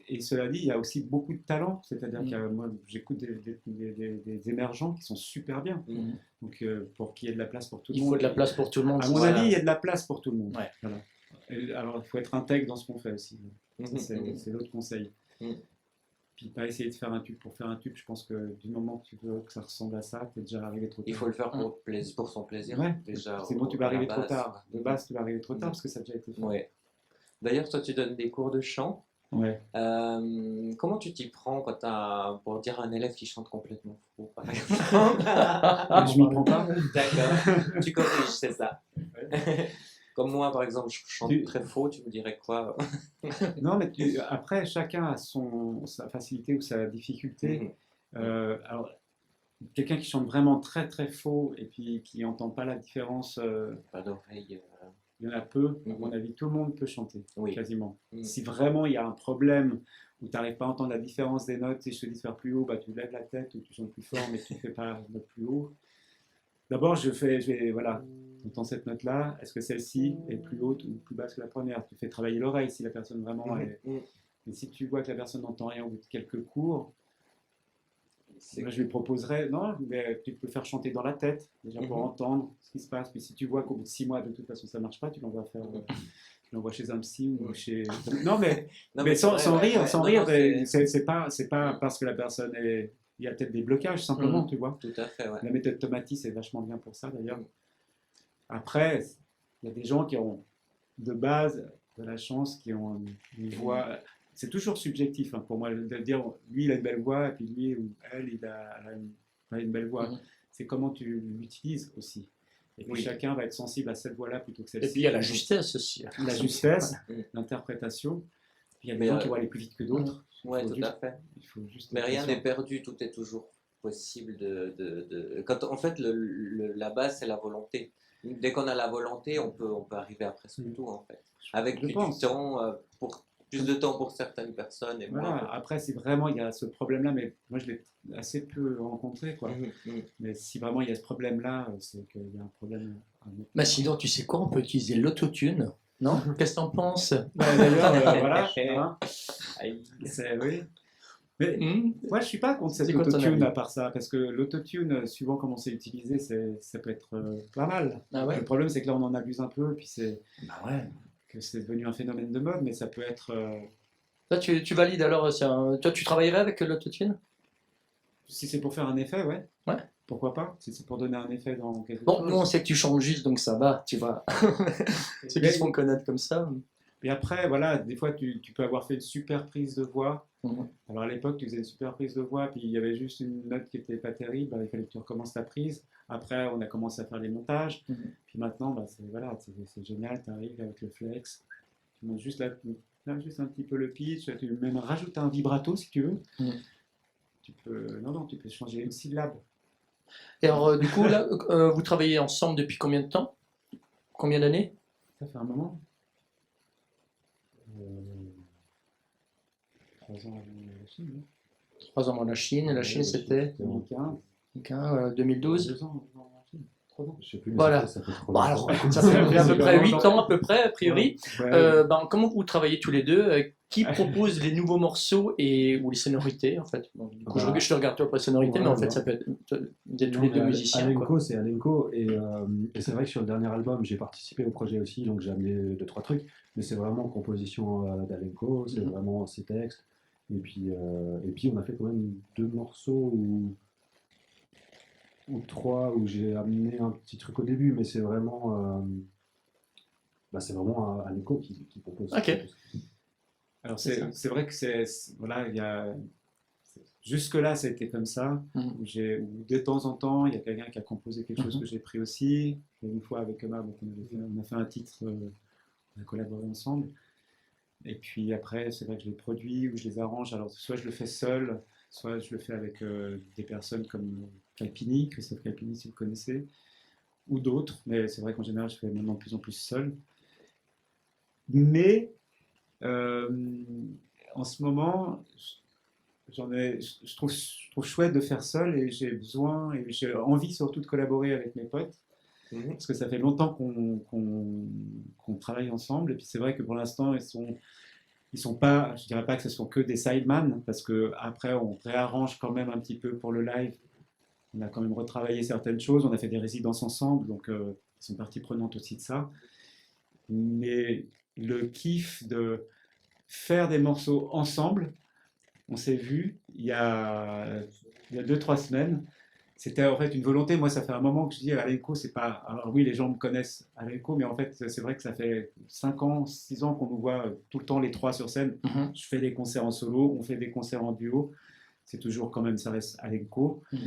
Speaker 3: et cela dit, il y a aussi beaucoup de talent, c'est-à-dire que moi j'écoute des émergents qui sont super bien.
Speaker 1: Mhm.
Speaker 3: Donc pour qu'il y ait de la place pour tout le
Speaker 1: Il
Speaker 3: monde.
Speaker 1: faut de la place pour tout le monde.
Speaker 3: À mon
Speaker 1: Voilà.
Speaker 3: avis, il y a de la place pour tout le monde.
Speaker 1: Ouais.
Speaker 3: Voilà. Alors il faut être intègre dans ce qu'on fait aussi. Ça,
Speaker 2: Mhm.
Speaker 3: c'est l'autre conseil.
Speaker 2: Mhm.
Speaker 3: Puis pas essayer de faire un tube pour faire un tube. Je pense que du moment que tu veux que ça ressemble à ça, tu es déjà arrivé trop tard.
Speaker 2: Il faut le faire pour son plaisir.
Speaker 3: Ouais.
Speaker 2: Déjà.
Speaker 3: Sinon tu vas
Speaker 2: à la
Speaker 3: arriver trop
Speaker 2: base.
Speaker 3: tard. De base, tu vas arriver trop tard
Speaker 2: Mhm.
Speaker 3: parce que ça a déjà été fait.
Speaker 2: Ouais. D'ailleurs, toi, tu donnes des cours de chant.
Speaker 3: Ouais.
Speaker 2: Comment tu t'y prends quand pour dire à un élève qui chante complètement faux, par exemple?
Speaker 3: Je m'y prends pas.
Speaker 2: D'accord. Tu corriges, c'est ça. Comme moi, par exemple, je chante
Speaker 3: Tu-
Speaker 2: très faux, tu me dirais quoi?
Speaker 3: Non, mais après, chacun a sa facilité ou sa difficulté. Alors, quelqu'un qui chante vraiment très très faux et puis qui n'entend pas la différence,
Speaker 2: Pas d'oreille.
Speaker 3: il y en a peu. À mon avis, tout le monde peut chanter,
Speaker 2: Oui.
Speaker 3: quasiment.
Speaker 2: Mhm.
Speaker 3: Si vraiment il y a un problème où tu n'arrives pas à entendre la différence des notes, si je te dis de faire plus haut, bah, tu lèves la tête ou tu chantes plus fort mais tu ne fais pas la note plus haut. D'abord, voilà, tu entends cette note-là, est-ce que celle-ci est plus haute ou plus basse que la première? Tu fais travailler l'oreille si la personne vraiment est... Et si tu vois que la personne n'entend rien au bout de quelques cours, moi, je lui proposerais, non, mais tu peux faire chanter dans la tête, déjà pour entendre ce qui se passe. Puis si tu vois qu'au bout de 6 mois, de toute façon, ça ne marche pas, tu l'envoies chez un psy ou chez... Non, mais,
Speaker 2: Non,
Speaker 3: mais
Speaker 2: c'est vrai,
Speaker 3: sans
Speaker 2: ouais,
Speaker 3: rire,
Speaker 2: ouais.
Speaker 3: sans
Speaker 2: Non,
Speaker 3: rire,
Speaker 2: non,
Speaker 3: c'est pas parce que la personne est... Il y a peut-être des blocages, simplement, tu vois.
Speaker 2: Tout à fait, ouais.
Speaker 3: La méthode Tomati, c'est vachement bien pour ça, d'ailleurs. Après, il y a des gens qui ont, de base, de la chance, qui ont une voix... C'est toujours subjectif pour moi de dire lui il a une belle voix et puis lui ou elle elle a une belle voix. C'est comment tu l'utilises aussi. Et puis chacun va être sensible à cette voix-là plutôt que celle-ci.
Speaker 1: Et puis il y a la justesse aussi.
Speaker 3: La justesse, l'interprétation. Puis il y a des gens qui vont aller plus vite que d'autres.
Speaker 2: Ouais, tout à fait.
Speaker 3: Il faut juste
Speaker 2: Mais rien n'est perdu, tout est toujours possible Quand, en fait, la base, c'est la volonté. Dès qu'on a la volonté, on peut arriver à presque tout, en fait. Avec plus de temps, plus de temps pour certaines personnes. Et
Speaker 3: voilà.
Speaker 2: moins
Speaker 3: Après, si vraiment il y a ce problème-là, mais moi je l'ai assez peu rencontré, quoi. Mais si vraiment il y a ce problème-là, c'est qu'il y a un problème.
Speaker 1: Bah sinon, tu sais quoi, on peut utiliser l'autotune. Non? Qu'est-ce que t'en penses?
Speaker 3: D'ailleurs, voilà. Hein. Oui. Mais
Speaker 1: Hmm.
Speaker 3: moi, je suis pas contre cette
Speaker 1: C'est quoi ton
Speaker 3: autotune
Speaker 1: avis?
Speaker 3: à part ça, parce que l'autotune, suivant comment c'est utilisé, ça peut être pas mal.
Speaker 1: Ah ouais?
Speaker 3: Le problème, c'est que là, on en abuse un peu, puis
Speaker 1: Bah ouais.
Speaker 3: que c'est devenu un phénomène de mode, mais ça peut être.
Speaker 1: Toi, tu valides alors, toi, tu travaillerais avec l'autotune?
Speaker 3: Si c'est pour faire un effet, ouais.
Speaker 1: Ouais.
Speaker 3: Pourquoi pas? Si c'est pour donner un effet dans quelque
Speaker 1: Bon,
Speaker 3: chose.
Speaker 1: nous, on sait que tu chantes juste, donc ça va, tu vois. Ceux qui se font connaître comme ça.
Speaker 3: Et après, voilà, des fois, tu peux avoir fait une super prise de voix.
Speaker 1: Mhm.
Speaker 3: Alors à l'époque, tu faisais une super prise de voix, puis il y avait juste une note qui n'était pas terrible, il fallait que tu recommences ta prise. Après, on a commencé à faire les montages. Puis maintenant, c'est génial, tu arrives avec le flex, tu montes juste, juste un petit peu le pitch, tu peux même rajouter un vibrato si tu veux. Tu peux changer une syllabe.
Speaker 1: Et alors, du coup, là, vous travaillez ensemble depuis combien de temps? Combien d'années?
Speaker 3: Ça fait un moment. 3 ans avant la Chine.
Speaker 1: 3 ans avant la Chine, et la Chine c'était
Speaker 3: 2015.
Speaker 1: 2012.
Speaker 3: 2 ans avant la Chine. 3 ans.
Speaker 4: Je sais plus, mais
Speaker 1: Voilà.
Speaker 4: ça fait trop
Speaker 1: Bon,
Speaker 4: longtemps.
Speaker 1: alors, ça fait à peu près 8 ans, à peu près, a priori.
Speaker 3: Ouais.
Speaker 1: Comment vous travaillez tous les deux? Qui propose les nouveaux morceaux ou les sonorités, en fait? Bon, du coup,
Speaker 4: Bah,
Speaker 1: je te regarde toi pour les sonorités,
Speaker 4: ouais,
Speaker 1: mais en fait,
Speaker 4: ouais.
Speaker 1: ça peut être vous êtes tous
Speaker 4: Non,
Speaker 1: les deux
Speaker 4: mais
Speaker 1: musiciens.
Speaker 4: Alenco,
Speaker 1: Quoi.
Speaker 4: c'est Alenco. Et c'est vrai que sur le dernier album, j'ai participé au projet aussi, donc j'ai amené 2-3 trucs. Mais c'est vraiment composition d'Alenco, c'est vraiment ses textes. Et puis on a fait quand même 2 morceaux ou 3 où j'ai amené un petit truc au début, mais c'est vraiment Alenco qui propose.
Speaker 1: Ok.
Speaker 3: Alors
Speaker 1: C'est
Speaker 3: c'est vrai que voilà, il y a Jusque-là, ça a été comme ça.
Speaker 1: Mhm.
Speaker 3: Où de temps en temps, il y a quelqu'un qui a composé quelque chose
Speaker 1: Mhm.
Speaker 3: que j'ai pris aussi. Et une fois avec Omar, donc on a fait un titre, on a collaboré ensemble. Et puis après, c'est vrai que je les produis ou je les arrange. Alors, soit je le fais seul, soit je le fais avec des personnes comme Calpini, Christophe Calpini, si vous connaissez, ou d'autres. Mais c'est vrai qu'en général, je fais maintenant de plus en plus seul. Mais euh, en ce moment, je trouve chouette de faire seul et j'ai besoin et j'ai envie surtout de collaborer avec mes potes parce que ça fait longtemps qu'on travaille ensemble et puis c'est vrai que pour l'instant ils sont pas, je dirais pas que ce sont que des sideman parce que après on réarrange quand même un petit peu pour le live. On a quand même retravaillé certaines choses, on a fait des résidences ensemble donc ils sont partie prenante aussi de ça. Mais le kiff de faire des morceaux ensemble. On s'est vu il y a 2-3 semaines. C'était en fait une volonté. Moi, ça fait un moment que je dis à Alenco, c'est pas. Alors oui, les gens me connaissent à Alenco, mais en fait, c'est vrai que ça fait 5 ans, 6 ans qu'on nous voit tout le temps les trois sur scène.
Speaker 1: Mhm.
Speaker 3: Je fais des concerts en solo, on fait des concerts en duo. C'est toujours quand même, ça reste Alenco.
Speaker 1: Mhm.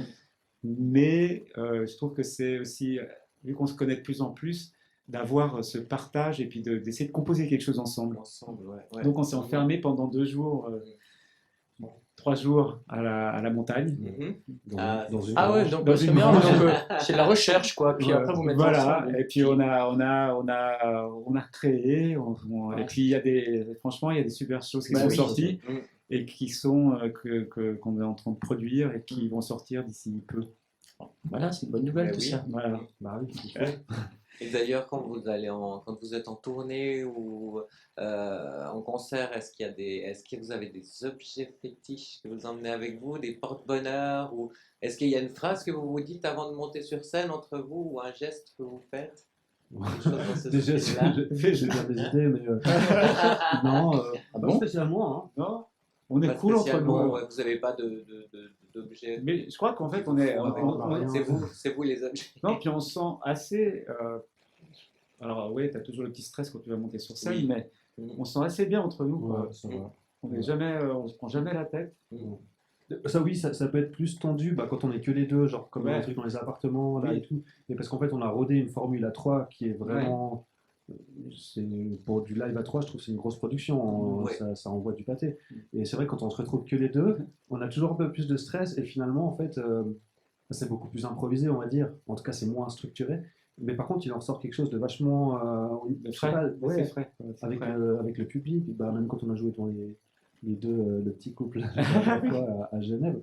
Speaker 3: Mais je trouve que c'est aussi, vu qu'on se connaît de plus en plus, d'avoir ce partage et puis d'essayer de composer quelque chose ensemble. Donc on s'est enfermé pendant 2 jours. 3 jours à la montagne.
Speaker 4: Dans une
Speaker 1: Ah ouais,
Speaker 4: orange.
Speaker 1: donc
Speaker 3: Dans
Speaker 1: c'est
Speaker 3: une
Speaker 1: bien,
Speaker 3: branche.
Speaker 1: donc, c'est de la recherche quoi, puis
Speaker 3: Ouais.
Speaker 1: après vous mettez
Speaker 3: Voilà,
Speaker 1: ensemble.
Speaker 3: et puis on a créé, et puis il y a franchement il y a des super choses qui
Speaker 1: Bah
Speaker 3: sont
Speaker 1: oui.
Speaker 3: sorties
Speaker 2: Mm.
Speaker 3: et qui sont qu'on est en train de produire et qui vont sortir d'ici peu.
Speaker 1: Voilà, c'est une bonne nouvelle
Speaker 2: Mais
Speaker 1: tout
Speaker 2: oui.
Speaker 1: ça.
Speaker 3: Voilà.
Speaker 4: Bah oui, c'est chouette.
Speaker 2: Et d'ailleurs, quand vous êtes en tournée ou en concert, est-ce que vous avez des objets fétiches que vous emmenez avec vous, des porte-bonheur, ou est-ce qu'il y a une phrase que vous vous dites avant de monter sur scène entre vous, ou un geste que vous faites? Quelque chose dans ce
Speaker 4: Déjà,
Speaker 2: style-là.
Speaker 4: j'ai bien des idées, mais non, pas
Speaker 1: Bon.
Speaker 4: spécialement. Hein.
Speaker 3: Non, on est
Speaker 2: Pas
Speaker 3: cool entre
Speaker 2: spécialement,
Speaker 3: nous.
Speaker 2: ouais, vous n'avez pas d'objet.
Speaker 3: Mais je crois qu'en fait on est,
Speaker 4: rien.
Speaker 2: C'est vous les objets.
Speaker 3: non, puis on se sent assez. Alors oui, tu as toujours le petit stress quand tu vas monter sur scène,
Speaker 2: Oui.
Speaker 3: mais on se sent assez bien entre nous. Quoi.
Speaker 4: Ouais, ça va.
Speaker 3: On n'est jamais, on se prend jamais la tête.
Speaker 4: Ça oui, ça peut être plus tendu quand on est que les deux, genre comme
Speaker 3: Ouais.
Speaker 4: un truc dans les appartements là
Speaker 3: Oui.
Speaker 4: et tout. Mais parce qu'en fait, on a rodé une formule à 3 qui est vraiment. C'est, pour du live à 3, je trouve que c'est une grosse production.
Speaker 2: Ouais.
Speaker 4: Ça envoie du pâté. Et c'est vrai, quand on se retrouve que les deux, on a toujours un peu plus de stress et finalement, en fait, c'est beaucoup plus improvisé, on va dire. En tout cas, c'est moins structuré. Mais par contre, il en ressort quelque chose de vachement je sais
Speaker 3: Frais.
Speaker 4: pas, ouais,
Speaker 3: C'est frais. C'est
Speaker 4: avec,
Speaker 3: frais.
Speaker 4: avec le public, bah, même quand on a joué dans les deux, le petit couple la dernière fois à Genève.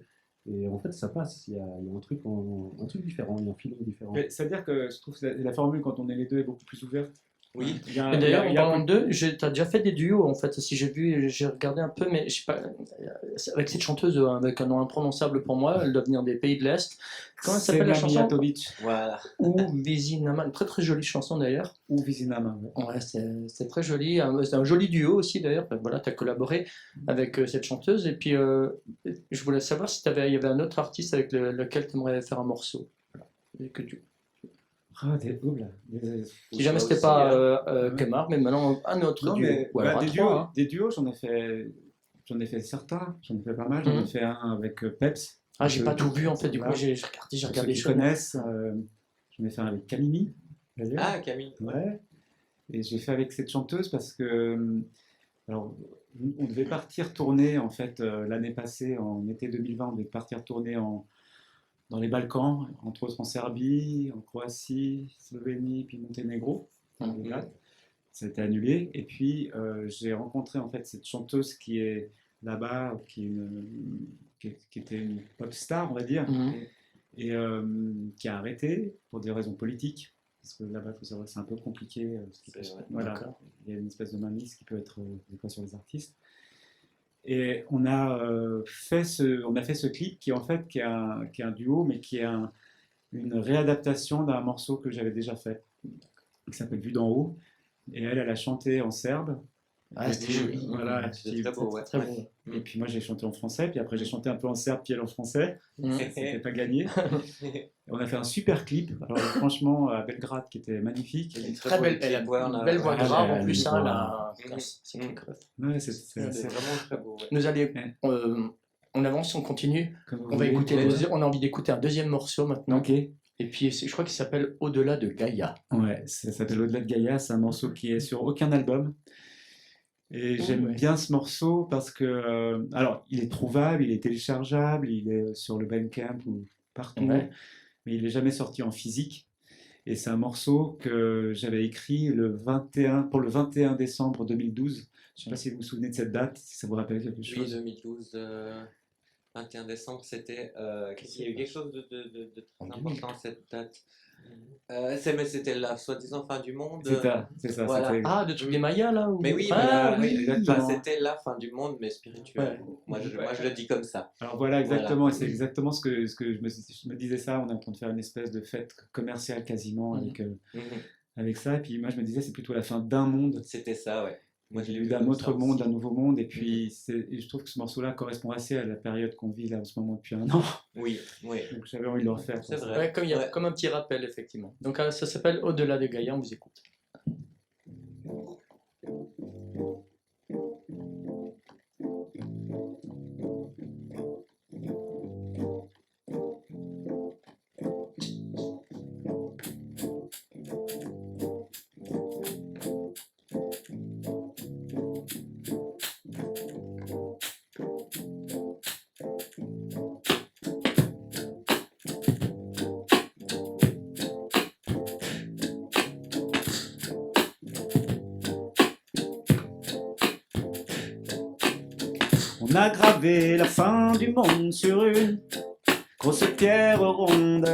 Speaker 4: Et en fait, ça passe. Il y a un truc différent, il y a un feeling différent.
Speaker 3: Mais c'est-à-dire que je trouve que la formule, quand on est les deux, est beaucoup plus ouverte.
Speaker 2: Oui.
Speaker 3: Il y a-
Speaker 1: Et d'ailleurs,
Speaker 3: il
Speaker 1: en
Speaker 3: y a-
Speaker 1: parlant d'eux, t'as déjà fait des duos en fait. Si j'ai regardé un peu, mais je sais pas, avec cette chanteuse avec un nom imprononçable pour moi, elle doit venir des pays de l'Est. Comment elle s'appelle la
Speaker 3: Selma
Speaker 1: chanson?
Speaker 3: Mijatovic
Speaker 2: Voilà.
Speaker 1: Ou Vizinama, une très très jolie chanson d'ailleurs.
Speaker 3: ou Vizinama. Ouais.
Speaker 1: Ouais, c'est très joli. C'est un joli duo aussi d'ailleurs. Voilà, tu as collaboré avec cette chanteuse. Et puis, je voulais savoir si il y avait un autre artiste avec lequel tu aimerais faire un morceau. Voilà. Et que tu...
Speaker 3: Ah, oula.
Speaker 1: Si jamais
Speaker 2: Ça
Speaker 1: c'était
Speaker 2: aussi,
Speaker 1: pas
Speaker 3: ouais.
Speaker 1: Kemar, mais maintenant un autre
Speaker 3: Non,
Speaker 1: duo.
Speaker 3: mais
Speaker 1: Ou alors un
Speaker 3: des
Speaker 1: trois,
Speaker 3: duos,
Speaker 1: hein.
Speaker 3: des duos, j'en ai fait certains, j'en ai fait pas mal. J'en ai fait un avec Peps.
Speaker 1: Ah, j'ai
Speaker 3: Que-
Speaker 1: pas tout vu en fait. Du coup,
Speaker 3: Voilà.
Speaker 1: j'ai
Speaker 3: Pour
Speaker 1: regardé
Speaker 3: ceux
Speaker 1: les
Speaker 3: qui
Speaker 1: choses.
Speaker 3: connaissent, j'en ai fait un avec Camini. d'ailleurs.
Speaker 2: Ah, Camille.
Speaker 3: Ouais. Et j'ai fait avec cette chanteuse parce que, alors, on devait partir tourner en fait l'année passée, en été 2020, on devait partir tourner dans les Balkans, entre autres en Serbie, en Croatie, Slovénie, puis Monténégro. Dans les dates. Ça a été annulé. Et puis j'ai rencontré en fait cette chanteuse qui est là-bas, qui était une pop star, on va dire,
Speaker 1: Mhm.
Speaker 3: et qui a arrêté pour des raisons politiques. Parce que là-bas, il faut savoir que c'est un peu compliqué.
Speaker 2: C'est vrai.
Speaker 3: Voilà.
Speaker 1: D'accord.
Speaker 3: Il y a une espèce de mainmise qui peut être des fois sur les artistes. Et on a fait ce clip qui en fait qui est un duo, mais qui est une réadaptation d'un morceau que j'avais déjà fait, qui s'appelle Vue d'en haut. Et elle a chanté en serbe.
Speaker 1: Ah, c'était joli.
Speaker 3: Voilà,
Speaker 2: C'est très beau, ouais.
Speaker 1: Très beau.
Speaker 3: Et puis moi j'ai chanté en français, puis après j'ai chanté un peu en serbe, puis elle en français.
Speaker 1: Mhm.
Speaker 3: C'était pas gagné. Et on a fait un super clip, alors franchement à Belgrade qui était magnifique.
Speaker 2: Une
Speaker 1: Très belle, elle a
Speaker 2: petite voix, on
Speaker 1: une belle voix
Speaker 3: Ah,
Speaker 1: grave
Speaker 3: elle a
Speaker 1: en plus,
Speaker 3: une
Speaker 1: hein,
Speaker 3: voix-
Speaker 1: là.
Speaker 2: Mhm.
Speaker 1: C'est
Speaker 2: Mhm.
Speaker 1: grave.
Speaker 3: Ouais,
Speaker 2: C'est vraiment très beau. Ouais.
Speaker 1: Nous allons
Speaker 3: Ouais.
Speaker 1: On avance, on continue.
Speaker 3: Comme vous
Speaker 1: On va
Speaker 3: voulez.
Speaker 1: écouter on a envie d'écouter un deuxième morceau maintenant.
Speaker 3: Ok.
Speaker 1: Et puis je crois qu'il s'appelle Au-delà de Gaïa.
Speaker 3: Ouais, ça s'appelle Au-delà de Gaïa, c'est un morceau qui est sur aucun album. Et j'aime
Speaker 1: ouais.
Speaker 3: bien ce morceau parce que, alors, il est trouvable, il est téléchargeable, il est sur le Bandcamp ou partout,
Speaker 1: Ouais.
Speaker 3: mais il n'est jamais sorti en physique. Et c'est un morceau que j'avais écrit pour le 21 décembre 2012. Je ne sais pas si vous vous souvenez de cette date, si ça vous rappelle quelque
Speaker 2: Oui,
Speaker 3: chose.
Speaker 2: 2012, 21 décembre, c'était. Il y a eu quelque chose de très
Speaker 1: En
Speaker 2: important cette date. Mais c'était la soi-disant fin du monde.
Speaker 3: C'est ça,
Speaker 2: Voilà.
Speaker 3: c'était...
Speaker 1: Ah, de trucs des Mayas là ou...
Speaker 2: Mais oui,
Speaker 1: ah,
Speaker 2: voilà,
Speaker 1: oui.
Speaker 3: exactement.
Speaker 2: Enfin, c'était la fin du monde, mais spirituel.
Speaker 1: Ouais.
Speaker 2: Moi, je le dis comme ça.
Speaker 3: Alors voilà, exactement, et c'est exactement ce que je me disais ça, on est en train de faire une espèce de fête commerciale quasiment
Speaker 2: Mhm.
Speaker 3: avec ça, et puis moi je me disais c'est plutôt la fin d'un monde,
Speaker 2: C'était ça, ouais. Moi, je l'ai
Speaker 3: ou
Speaker 2: vu
Speaker 3: d'un
Speaker 2: comme
Speaker 3: autre
Speaker 2: ça
Speaker 3: monde,
Speaker 2: aussi.
Speaker 3: d'un nouveau monde, et puis et je trouve que ce morceau-là correspond assez à la période qu'on vit là en ce moment depuis un an,
Speaker 2: Oui, oui.
Speaker 3: donc j'avais envie de le refaire.
Speaker 2: C'est
Speaker 3: pour ça.
Speaker 2: vrai.
Speaker 1: Ouais,
Speaker 2: Ouais.
Speaker 1: comme un petit rappel, effectivement. Donc ça s'appelle Au-delà de Gaïa, on vous écoute.
Speaker 3: On a gravé la fin du monde sur une grosse pierre ronde.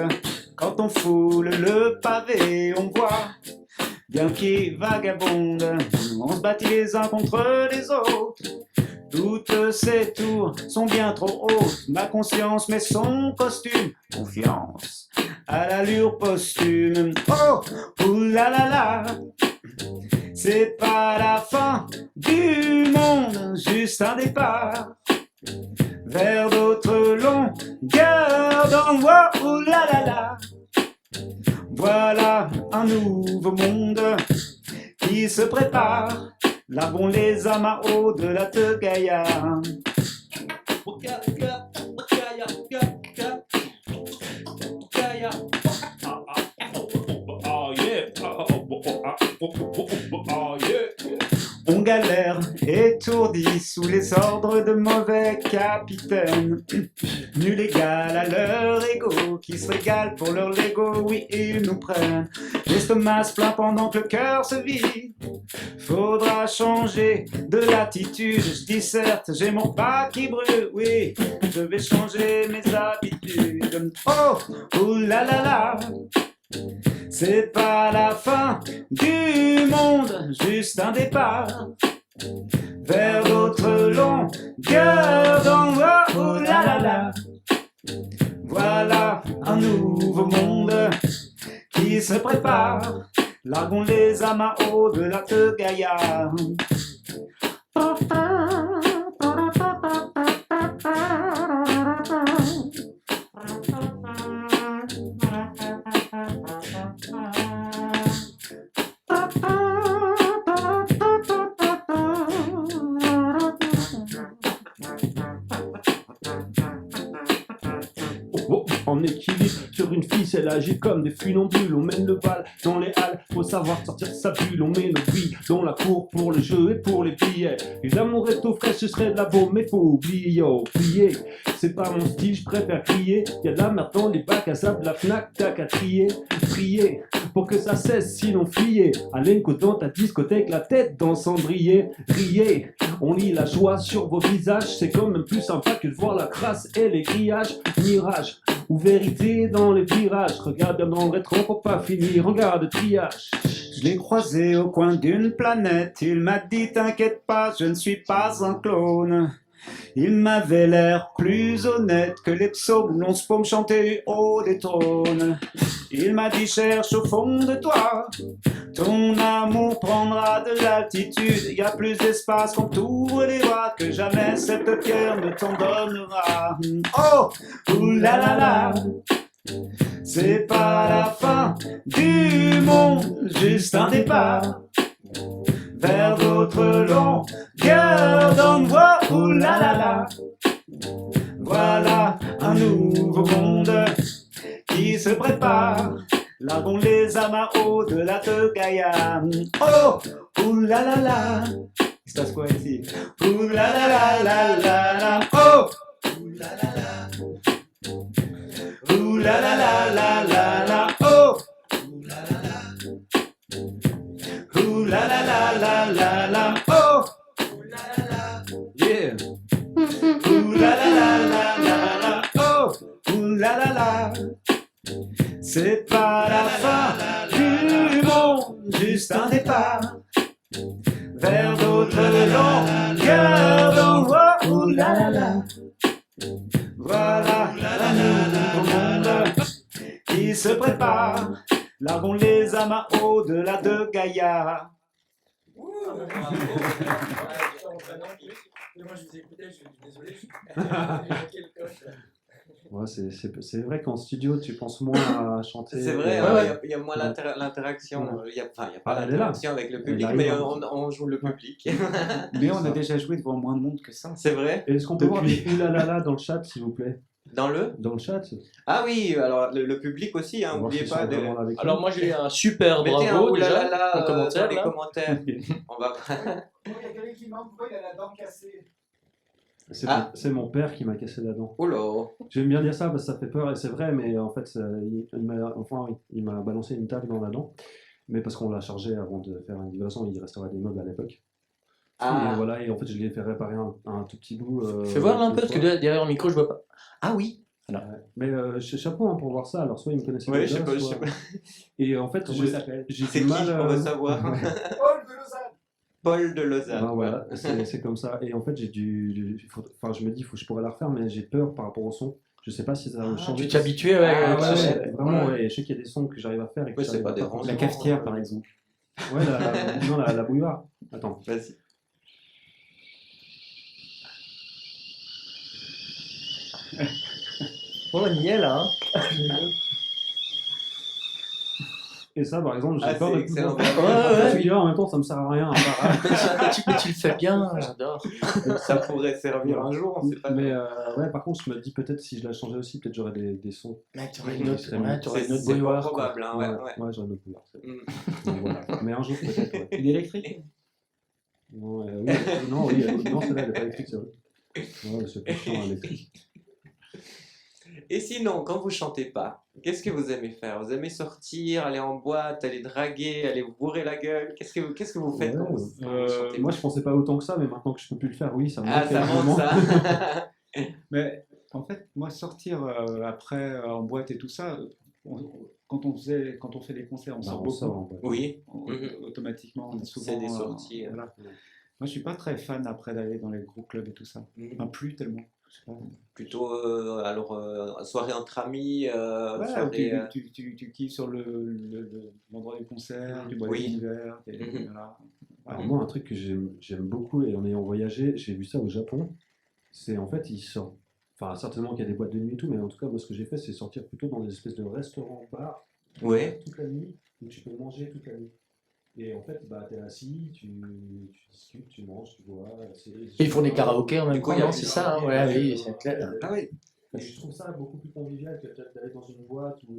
Speaker 3: Quand on foule le pavé, on voit bien qui vagabonde. On se bâtit les uns contre les autres. Toutes ces tours sont bien trop hautes. Ma conscience met son costume. Confiance à l'allure posthume. Oh, oulala. C'est pas la fin du monde, juste un départ vers d'autres longueurs d'endroits. Ouh là là là. Voilà un nouveau monde qui se prépare. Larguons les amas au-delà de Gaïa. On galère, étourdi sous les ordres de mauvais capitaines. Nul égal à leur ego, qui se régale pour leur Lego, oui, ils nous prennent. L'estomac se plaint pendant que le cœur se vide. Faudra changer de latitude, je dis certes, j'ai mon pas qui brûle, oui, je vais changer mes habitudes. Oh, oulala. C'est pas la fin du monde, juste un départ vers d'autres longueurs d'endroits. Oh là là là. Voilà un nouveau monde qui se prépare. Larguons les amas au-delà de Gaïa.
Speaker 6: En équilibre sur une ficelle agile comme des funambules. On mène le bal dans les halles, faut savoir sortir sa bulle. On met nos billes dans la cour pour le jeu et pour les billets. Et l'amour est au frais, ce serait de la bombe, mais faut oublier, yo, plier. C'est pas mon style, je préfère crier. Y'a de la merde dans les bacs à sable, la Fnac, t'as qu'à trier. Prier pour que ça cesse, sinon fuyez. Alain dans ta discothèque, la tête dans cendrier. Riez, on lit la joie sur vos visages. C'est quand même plus sympa que de voir la crasse et les grillages. Mirage ou vérité dans les virages. Regarde bien dans le rétro pour pas finir. Regarde triage.
Speaker 3: Je l'ai croisé au coin d'une planète. Il m'a dit t'inquiète pas, je ne suis pas un clone. Il m'avait l'air plus honnête que les psaumes, l'on se paume chanter du haut des trônes. Il m'a dit cherche au fond de toi, ton amour prendra de l'altitude. Il y a plus d'espace quand t'ouvres les bras, que jamais cette pierre ne t'en donnera. Oh, oulala, c'est pas la fin du monde, juste un départ vers d'autres longueurs d'endroits. Oulala, Voilà un nouveau monde qui se prépare. Largons les amas au-delà de Gaïa. Oh, oulala, il se passe quoi ici? Oulala, la la la, oh, oulala, oulala, la la la la, oh, oulala, la la la la, oh, yeah. Ouh la la la la la la, oh, ouh la la la. C'est pas la fin du monde, juste un départ vers d'autres longueurs d'eau. Ouh la la la. Voilà un nouveau monde qui se prépare. Largons les amas au-delà de Gaïa.
Speaker 5: Moi, je vous ai écouté, je suis désolé.
Speaker 4: Ouais, c'est vrai qu'en studio, tu penses moins à chanter.
Speaker 2: C'est vrai, il y a moins l'interaction.
Speaker 4: Ouais.
Speaker 2: Il n'y a pas
Speaker 4: Ah, elle est là.
Speaker 2: l'interaction avec le public,
Speaker 4: Elle
Speaker 2: mais
Speaker 4: arrive.
Speaker 2: on joue le public.
Speaker 3: Mais on a déjà joué devant moins de monde que ça.
Speaker 2: C'est vrai.
Speaker 4: Est-ce qu'on peut voir
Speaker 3: Depuis-
Speaker 4: des oulalala dans le chat, s'il vous plaît?
Speaker 2: Dans le
Speaker 4: Dans le chat.
Speaker 2: Ah oui, alors le public aussi, hein,
Speaker 4: On va voir
Speaker 2: n'oubliez
Speaker 4: s'ils
Speaker 2: pas
Speaker 4: sont
Speaker 2: de.
Speaker 4: vraiment là avec
Speaker 1: Alors
Speaker 4: nous.
Speaker 1: moi j'ai un super
Speaker 2: Mettez un
Speaker 1: bravo déjà
Speaker 2: oulala
Speaker 1: en commentaire.
Speaker 2: dans les
Speaker 1: là.
Speaker 2: commentaires. On va.
Speaker 5: Il y a quelqu'un qui demande pourquoi il a la dent cassée.
Speaker 2: Ah.
Speaker 4: C'est mon père qui m'a cassé la dent.
Speaker 2: Oh là.
Speaker 4: J'aime bien dire ça parce que ça fait peur et c'est vrai, mais en fait, il m'a balancé une table dans la dent. Mais parce qu'on l'a chargé avant de faire une livraison, il restaurait des meubles à l'époque. Et
Speaker 2: Ah.
Speaker 4: voilà, et en fait, je lui ai fait réparer un tout petit bout.
Speaker 1: Fais voir là un peu
Speaker 4: l'autre
Speaker 1: parce que
Speaker 4: fois.
Speaker 1: derrière le micro je vois pas.
Speaker 2: Ah oui.
Speaker 4: Mais chapeau hein, pour voir ça. Alors, soit il me connaissait
Speaker 2: Ouais,
Speaker 4: déjà,
Speaker 2: je sais pas,
Speaker 4: soit- Et en fait,
Speaker 3: Comment il s'appelle?
Speaker 4: j'ai
Speaker 2: C'est
Speaker 4: du
Speaker 2: qui,
Speaker 4: mal.
Speaker 2: on veut savoir.
Speaker 5: Paul de Lausanne.
Speaker 2: Paul de Lausanne.
Speaker 4: Ben voilà, c'est comme ça. Et en fait, enfin, je me dis, je pourrais la refaire, mais j'ai peur par rapport au son. Je sais pas si ça va
Speaker 1: Tu
Speaker 4: changer.
Speaker 1: t'es habitué avec
Speaker 2: Ah,
Speaker 1: ça,
Speaker 2: ouais,
Speaker 1: c'est-
Speaker 4: Ouais, vraiment, ouais. Et je sais qu'il y a des sons que j'arrive à faire et que
Speaker 2: Ouais, c'est
Speaker 4: j'arrive
Speaker 2: pas
Speaker 4: à
Speaker 2: dérangeant.
Speaker 3: La cafetière, par exemple.
Speaker 4: Ouais, non, la bouilloire. Attends.
Speaker 2: Vas-y.
Speaker 1: Oh, on y est là. Hein.
Speaker 4: Et ça, par exemple, j'ai
Speaker 2: Ah,
Speaker 4: peur
Speaker 2: c'est
Speaker 4: de
Speaker 2: excellent.
Speaker 1: Ouais, ouais.
Speaker 4: Celui-là, en même temps, ça me sert à rien.
Speaker 1: Mais tu le fais bien, j'adore.
Speaker 2: Ça pourrait servir un jour, on sait pas.
Speaker 4: Mais ouais, par contre, je me dis peut-être si je la changeais aussi, peut-être j'aurais des sons.
Speaker 1: Mec, t'aurais
Speaker 4: qui
Speaker 1: une autre,
Speaker 4: seraient
Speaker 1: ouais,
Speaker 4: mieux.
Speaker 1: t'aurais une autre
Speaker 2: C'est pas
Speaker 1: bouilloire.
Speaker 2: probable, hein, ouais.
Speaker 4: Ouais, j'aurais une autre bouilloire.
Speaker 2: Mm.
Speaker 4: Donc, voilà. Mais un jour, peut-être. Ouais.
Speaker 3: Une électrique?
Speaker 4: Non, oui, non, celle-là, elle n'est pas électrique, c'est vrai. Ouais, c'est plus chiant, électrique.
Speaker 2: Et sinon, quand vous chantez pas, qu'est-ce que vous aimez faire? Vous aimez sortir, aller en boîte, aller draguer, aller vous bourrer la gueule? Qu'est-ce que vous faites
Speaker 4: Ouais,
Speaker 2: quand vous chantez
Speaker 4: moi, je pensais pas autant que ça, mais maintenant que je peux plus le faire, oui, ça me
Speaker 2: Ah,
Speaker 4: manque
Speaker 2: ça
Speaker 4: énormément.
Speaker 2: monte ça.
Speaker 3: Mais en fait, moi, sortir après en boîte et tout ça, quand on fait des concerts, on
Speaker 4: Bah,
Speaker 3: sort
Speaker 4: on
Speaker 3: beaucoup.
Speaker 4: sort en boîte.
Speaker 2: Oui.
Speaker 3: Automatiquement, on est souvent.
Speaker 2: C'est des sorties.
Speaker 3: Voilà. Moi, je suis pas très fan après d'aller dans les gros clubs et tout ça.
Speaker 2: Mhm.
Speaker 3: Enfin, plus tellement. Je sais pas.
Speaker 2: Plutôt, soirée entre amis,
Speaker 3: Voilà,
Speaker 2: faire des.
Speaker 3: tu kiffes sur l'endroit du concert, tu bois
Speaker 2: Oui.
Speaker 3: des verres,
Speaker 2: Mhm.
Speaker 3: voilà.
Speaker 4: Alors moi, un truc que j'aime beaucoup, et en ayant voyagé, j'ai vu ça au Japon, c'est en fait, ils sortent, enfin certainement qu'il y a des boîtes de nuit et tout, mais en tout cas, moi ce que j'ai fait, c'est sortir plutôt dans des espèces de restaurants, bars,
Speaker 2: Ouais.
Speaker 4: toute la nuit, où tu peux manger toute la nuit. Et en fait, bah, t'es assis, tu discutes, tu manges, tu bois.
Speaker 1: Et ils font des karaokés en même
Speaker 2: Du coup,
Speaker 1: temps,
Speaker 2: il y a
Speaker 1: non,
Speaker 2: plus
Speaker 1: c'est
Speaker 2: de
Speaker 1: ça, hein, ouais, oui, c'est clair.
Speaker 2: Ah oui.
Speaker 4: Et je trouve ça beaucoup plus convivial que peut-être d'aller dans une boîte où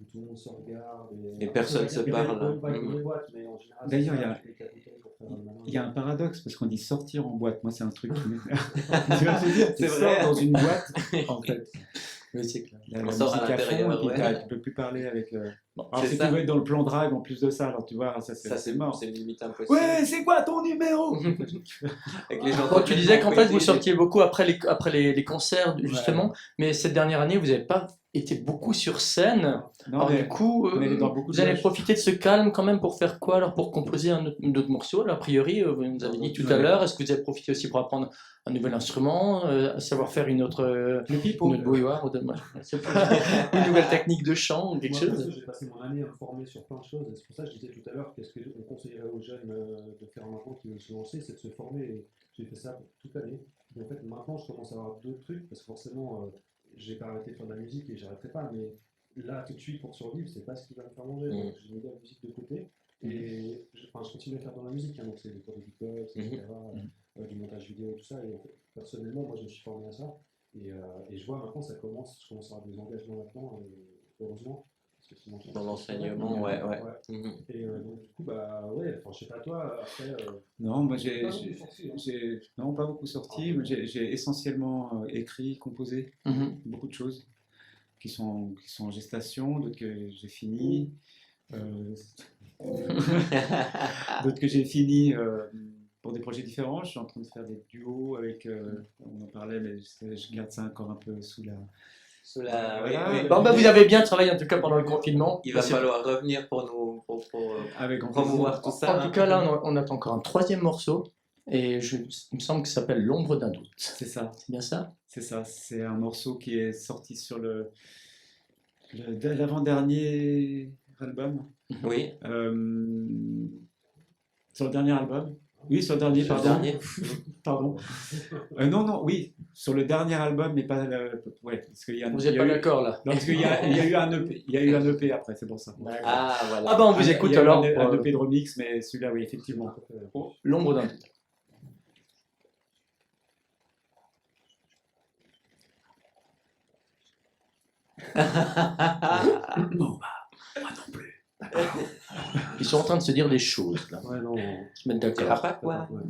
Speaker 4: tout le monde se regarde.
Speaker 2: Et personne se parle.
Speaker 4: Dans les boîtes, mais en général,
Speaker 3: D'ailleurs,
Speaker 4: c'est
Speaker 3: il y a-
Speaker 4: ça, tu fais ta bouteille pour faire le malin.
Speaker 3: Il y a un paradoxe parce qu'on dit sortir en boîte. Moi, c'est un truc qui m'énerve. Tu vois ce que je veux dire? Tu
Speaker 2: C'est
Speaker 3: sors
Speaker 2: vrai.
Speaker 3: dans une boîte, en fait.
Speaker 1: Oui, c'est clair.
Speaker 3: La
Speaker 2: On sort à
Speaker 3: musique à fond,
Speaker 2: l'intérieur,
Speaker 3: et puis
Speaker 2: ouais.
Speaker 3: tu peux plus parler avec.
Speaker 1: Bon,
Speaker 3: Alors,
Speaker 2: c'est
Speaker 3: si
Speaker 2: ça.
Speaker 3: tu veux être dans le plan drague en plus de ça, alors tu vois, ça
Speaker 2: Ça,
Speaker 3: c'est mort.
Speaker 2: C'est limite impossible.
Speaker 3: Ouais, c'est quoi ton numéro?
Speaker 2: Avec les gens
Speaker 1: Bon, tu disais qu'en fait vous
Speaker 2: complètement
Speaker 1: sortiez beaucoup après les concerts justement, mais cette dernière année vous n'avez pas été beaucoup sur scène.
Speaker 3: Non,
Speaker 1: Alors
Speaker 3: mais
Speaker 1: du coup,
Speaker 3: on est dans beaucoup de
Speaker 1: vous allez
Speaker 3: loges.
Speaker 1: profiter de ce calme quand même pour faire quoi alors pour composer un autre morceau? Alors, a priori, vous nous avez dit tout à
Speaker 3: Ouais.
Speaker 1: l'heure, est-ce que vous avez profité aussi pour apprendre un nouvel instrument, savoir faire une autre bouilloire, ou une nouvelle technique de chant ou quelque
Speaker 4: Moi,
Speaker 1: chose?
Speaker 4: perso, j'ai passé mon année à me former sur plein de choses, et c'est pour ça que je disais tout à l'heure qu'est-ce qu'on conseillerait aux jeunes de faire maintenant qui veulent se lancer, c'est de se former. Et j'ai fait ça toute l'année. Et en fait, maintenant, je commence à avoir d'autres trucs, parce que forcément, j'ai pas arrêté de faire de la musique et j'arrêterai pas, mais là, tout de suite, pour survivre, c'est pas ce qui va me faire manger. Donc, j'ai mis la musique de côté. Et je continue à faire dans la musique, hein, donc c'est des cours de beatbox, etc., du montage vidéo, tout ça. Et en fait, personnellement, moi, je me suis formé à ça. Et je vois maintenant, je commence à avoir des engagements maintenant, heureusement. Parce que sinon,
Speaker 2: Dans l'enseignement, ouais. Mhm.
Speaker 4: Et donc, du coup, bah ouais, enfin, je sais pas toi, après.
Speaker 3: Non, moi non, pas beaucoup sorti. Moi, j'ai essentiellement écrit, composé beaucoup de choses qui sont en gestation, d'autres que j'ai fini, d'autres que j'ai fini pour des projets différents. Je suis en train de faire des duos avec, on en parlait, mais je garde ça encore un peu sous la.
Speaker 2: Oui.
Speaker 1: Bon, bah, vous avez bien travaillé en tout cas pendant le confinement.
Speaker 2: Il va falloir revenir pour nous
Speaker 3: Avec
Speaker 2: promouvoir tout ça.
Speaker 1: En tout cas, là, on attend encore un troisième morceau. Et il me semble que ça s'appelle L'ombre d'un doute.
Speaker 3: C'est ça.
Speaker 1: C'est bien ça?
Speaker 3: C'est ça, c'est un morceau qui est sorti sur l'avant-dernier album.
Speaker 2: Oui.
Speaker 3: Sur le dernier album. Oui, sur le dernier,
Speaker 2: Sur le
Speaker 3: pardon.
Speaker 2: dernier.
Speaker 3: Pardon. Non, oui, sur le dernier album, mais pas ouais, parce qu'il y a
Speaker 1: Vous n'êtes pas d'accord là?
Speaker 3: Non, parce qu'il y a eu un EP, il y a eu un EP après, c'est pour ça.
Speaker 2: Ah, voilà.
Speaker 1: Ah bah on vous écoute
Speaker 3: Il y a eu
Speaker 1: alors.
Speaker 3: un EP de remix, mais celui-là, oui, effectivement.
Speaker 1: L'ombre d'un doute. Bon bah, moi non plus. Ils sont en train de se dire des choses là.
Speaker 4: Ouais, non.
Speaker 1: Se mettre
Speaker 2: Tu
Speaker 1: d'accord.
Speaker 2: pas quoi?
Speaker 4: Ouais.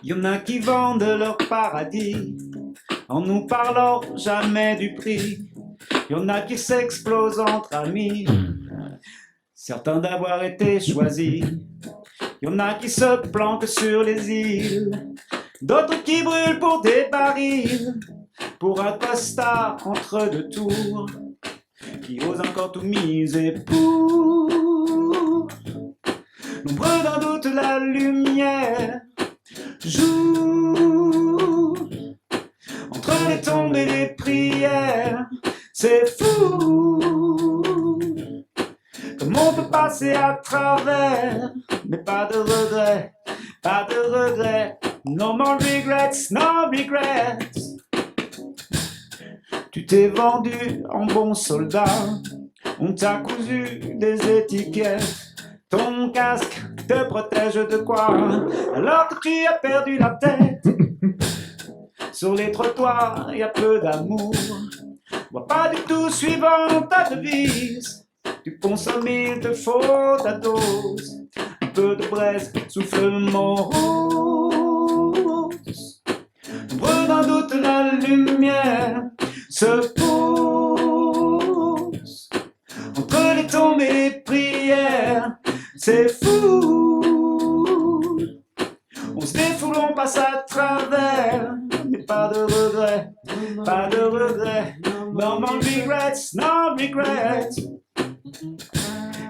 Speaker 3: Il y en a qui vendent leur paradis en nous parlant jamais du prix. Il y en a qui s'explosent entre amis, certains d'avoir été choisis. Il y en a qui se planquent sur les îles, d'autres qui brûlent pour des barils, pour un costard entre deux tours, qui ose encore tout miser pour l'ombre d'un doute, la lumière joue entre les tombes et les prières. C'est fou comme on peut passer à travers, mais pas de regrets, pas de regrets. No more regrets, no regrets. Tu t'es vendu en bon soldat, on t'a cousu des étiquettes. Ton casque te protège de quoi, alors que tu as perdu la tête? Sur les trottoirs, y a peu d'amour. Vois pas du tout suivant ta devise. Tu consommes, il te faut ta dose. Un peu de braise, souffle morose. L'ombre d'un doute, la lumière se pose entre les tombes et les prières. C'est fou, on se défoule, on passe à travers, mais pas de regrets, pas de regrets. No more regrets, no regrets.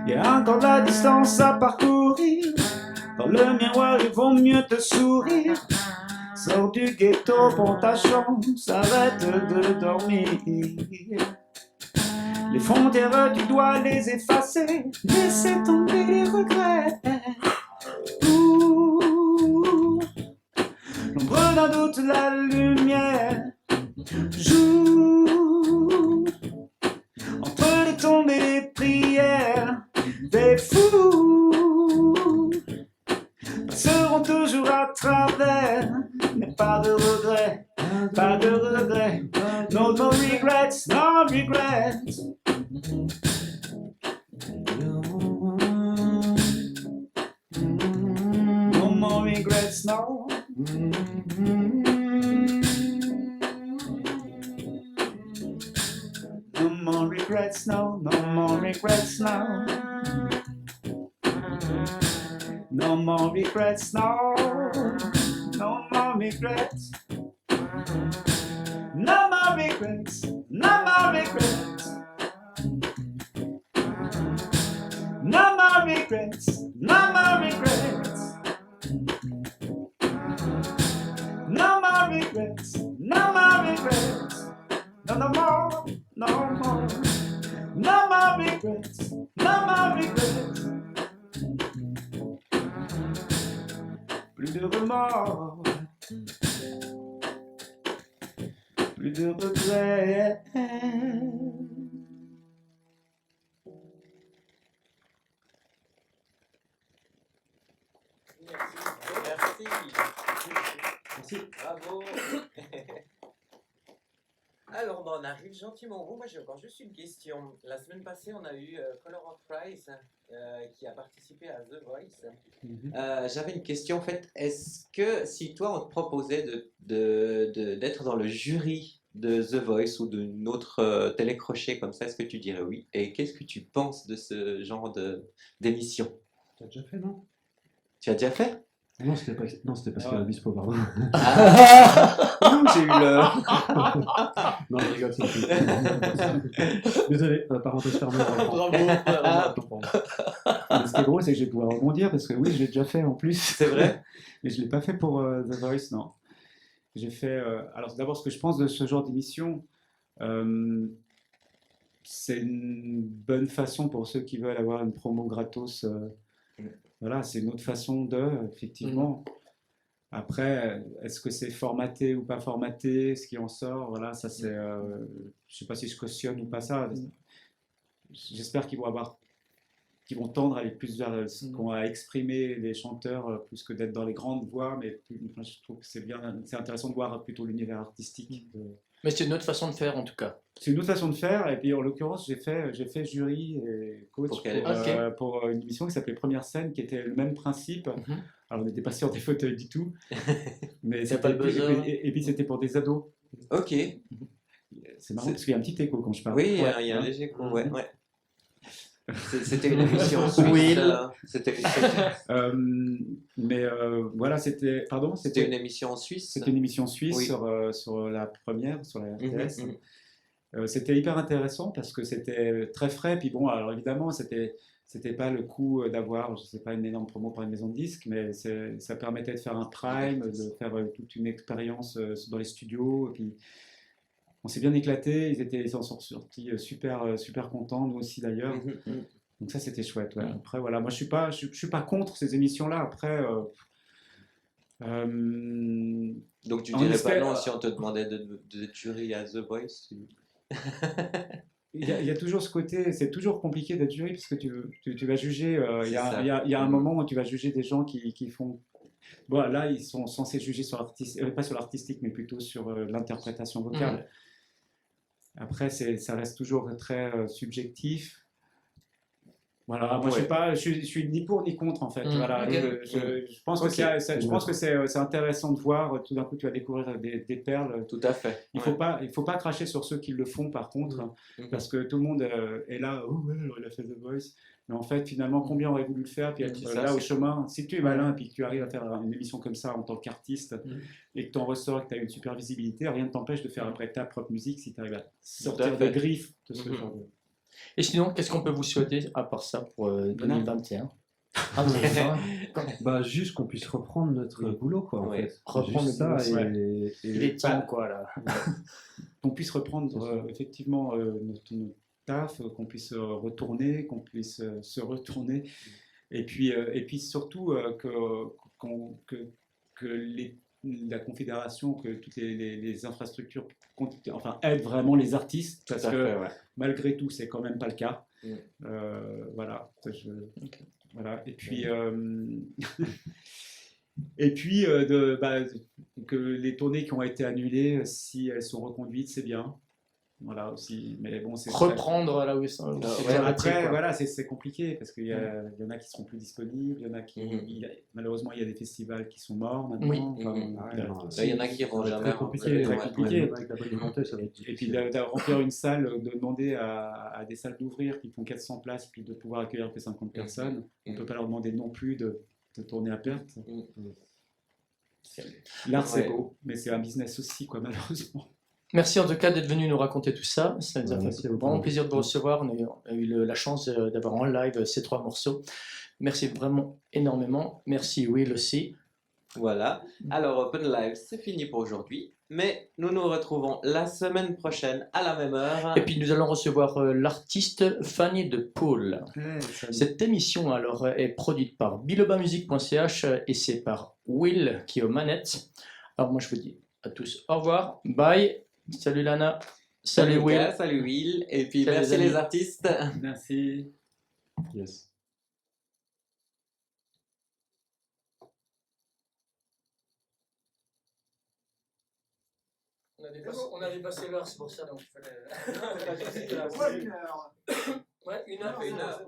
Speaker 3: Il y a encore de la distance à parcourir, dans le miroir il vaut mieux te sourire. Sors du ghetto, prends ta chance, arrête de dormir. Les frontières, tu dois les effacer, laisser tomber les regrets. Ouh, l'ombre d'un doute, la lumière joue entre les tombes et les prières. Des fous passeront toujours à travers, mais pas de regrets, pas de regrets. No more regrets, no regrets. No more regrets, no. No more regrets, no. No more regrets, no. No more regrets, no. No more regrets. No more regrets, no more regrets. No more regrets, no more regrets. No more regrets, plus de regrets.
Speaker 2: Merci.
Speaker 4: Merci.
Speaker 2: Bravo. Alors, on arrive gentiment au bout. Moi, j'ai encore juste une question. La semaine passée, on a eu Color of Price qui a participé à The Voice. J'avais une question en fait. Est-ce que si toi, on te proposait d'être dans le jury de The Voice ou d'une autre télécrochet comme ça, est-ce que tu dirais oui? Et qu'est-ce que tu penses de ce genre d'émission?
Speaker 4: Tu as déjà fait, non?
Speaker 2: Tu as déjà fait?
Speaker 4: Non, c'était pas... non, c'était parce qu'elle a Bispo, pardon.
Speaker 2: Ah, j'ai eu le...
Speaker 4: Non, je rigole, c'est désolé, parenthèse fermée.
Speaker 1: Bravo.
Speaker 3: Mais ce qui est drôle, c'est que je vais pouvoir rebondir parce que oui, je l'ai déjà fait en plus.
Speaker 2: C'est vrai?
Speaker 3: Mais je ne l'ai pas fait pour The Voice, non. J'ai fait. Alors, d'abord, ce que je pense de ce genre d'émission, c'est une bonne façon pour ceux qui veulent avoir une promo gratos. Voilà, c'est une autre façon effectivement. Après, est-ce que c'est formaté ou pas formaté, ce qui en sort, voilà, ça c'est. Je ne sais pas si je cautionne ou pas ça. J'espère qu'ils vont tendre à aller plus vers ce qu'ont à exprimer les chanteurs, plus que d'être dans les grandes voix, mais enfin, je trouve que c'est intéressant de voir plutôt l'univers artistique.
Speaker 1: Mais c'est une autre façon de faire en tout cas.
Speaker 3: C'est une autre façon de faire, et puis en l'occurrence, j'ai fait jury et coach pour une émission qui s'appelait Première Scène, qui était le même principe. Alors on n'était pas sur des fauteuils du tout, mais
Speaker 1: Y a pas le buzzer.
Speaker 3: et puis c'était pour des ados.
Speaker 2: Ok.
Speaker 3: C'est marrant parce qu'il y a un petit écho quand je parle.
Speaker 2: Oui, il y a un léger coup, ouais. C'était une émission suisse.
Speaker 1: Will.
Speaker 2: C'était
Speaker 3: voilà, c'était. Pardon,
Speaker 2: C'était une émission en Suisse.
Speaker 3: C'était une émission suisse
Speaker 2: Oui.
Speaker 3: sur la première, sur la RTS. C'était hyper intéressant parce que c'était très frais. Puis bon, alors évidemment, c'était pas le coup d'avoir, je sais pas, une énorme promo par une maison de disques, mais ça permettait de faire un prime, de faire toute une expérience dans les studios. Et puis, on s'est bien éclaté. Ils en sont sortis super contents, nous aussi d'ailleurs. Donc ça, c'était chouette. Ouais. Après, voilà, moi je suis pas contre ces émissions-là. Après.
Speaker 2: Donc tu
Speaker 3: on
Speaker 2: dirais pas
Speaker 3: espère-
Speaker 2: non si on te demandait d'être jury à The Voice?
Speaker 3: Il y a toujours ce côté, c'est toujours compliqué d'être jury parce que tu vas juger, il y
Speaker 2: C'est
Speaker 3: a, il y a un moment où tu vas juger des gens qui font... Bon, là, ils sont censés juger sur pas sur l'artistique, mais plutôt sur l'interprétation vocale. Après, ça reste toujours très subjectif. Voilà, moi je suis ni pour ni contre en fait. Voilà, je pense que c'est intéressant de voir. Tout d'un coup, tu vas découvrir des perles.
Speaker 2: Tout à fait.
Speaker 3: Il faut pas cracher sur ceux qui le font par contre, parce que tout le monde est là. Oh ouais, alors il a fait The Voice. Mais en fait, finalement, combien aurait voulu le faire puis être là au chemin. Si tu es malin et que tu arrives à faire une émission comme ça en tant qu'artiste et que tu en ressors, que tu as une super visibilité, rien ne t'empêche de faire après ta propre musique si tu arrives à sortir des griffes de ce genre de.
Speaker 1: Et sinon, qu'est-ce qu'on peut vous souhaiter à part ça pour 2021?
Speaker 4: Bah, juste qu'on puisse reprendre notre boulot, quoi. En fait.
Speaker 1: Reprendre
Speaker 4: Juste ça
Speaker 1: le boulot,
Speaker 4: et
Speaker 1: Il est temps, quoi, là.
Speaker 3: Qu'on puisse reprendre effectivement notre taf, qu'on puisse retourner, qu'on puisse se retourner, et puis surtout que la Confédération, que toutes les infrastructures aident vraiment les artistes, parce que malgré tout, c'est quand même pas le cas. Voilà. Voilà. Et puis, que les tournées qui ont été annulées, si elles sont reconduites, c'est bien. Voilà aussi, mais bon, c'est
Speaker 1: reprendre là où ils sont.
Speaker 3: après, voilà, c'est compliqué parce qu'il y en a qui seront plus disponibles, il y en a qui, malheureusement, il y a des festivals qui sont morts maintenant.
Speaker 2: Il y en a qui vont jamais.
Speaker 3: Très compliqué.
Speaker 4: Avec la bonne volonté, ça va être
Speaker 3: Et puis de remplir une salle, de demander à des salles d'ouvrir qui font 400 places, puis de pouvoir accueillir que 50 personnes, on ne peut pas leur demander non plus de tourner à perte. L'art, c'est beau, mais c'est un business aussi, quoi, malheureusement.
Speaker 1: Merci en tout cas d'être venu nous raconter tout ça. Ça nous a
Speaker 4: Merci
Speaker 1: fait
Speaker 4: à vous.
Speaker 1: vraiment plaisir de vous recevoir. On a eu la chance d'avoir en live ces 3 morceaux. Merci vraiment énormément. Merci Will aussi.
Speaker 2: Voilà. Alors Open Live, c'est fini pour aujourd'hui. Mais nous nous retrouvons la semaine prochaine à la même heure.
Speaker 1: Et puis nous allons recevoir l'artiste Fanny de Paul. Cette émission alors est produite par bilobamusique.ch et c'est par Will qui est aux manettes. Alors moi je vous dis à tous au revoir, bye. Salut Lana. Salut Will.
Speaker 2: Lucas, salut Will. Et puis
Speaker 1: Salut
Speaker 2: merci
Speaker 1: les amis.
Speaker 2: les artistes.
Speaker 3: Merci.
Speaker 4: Yes.
Speaker 1: On a dépassé l'heure, c'est pour ça, donc il fallait...
Speaker 5: Ouais, 1 heure.
Speaker 1: Ouais, 1 heure.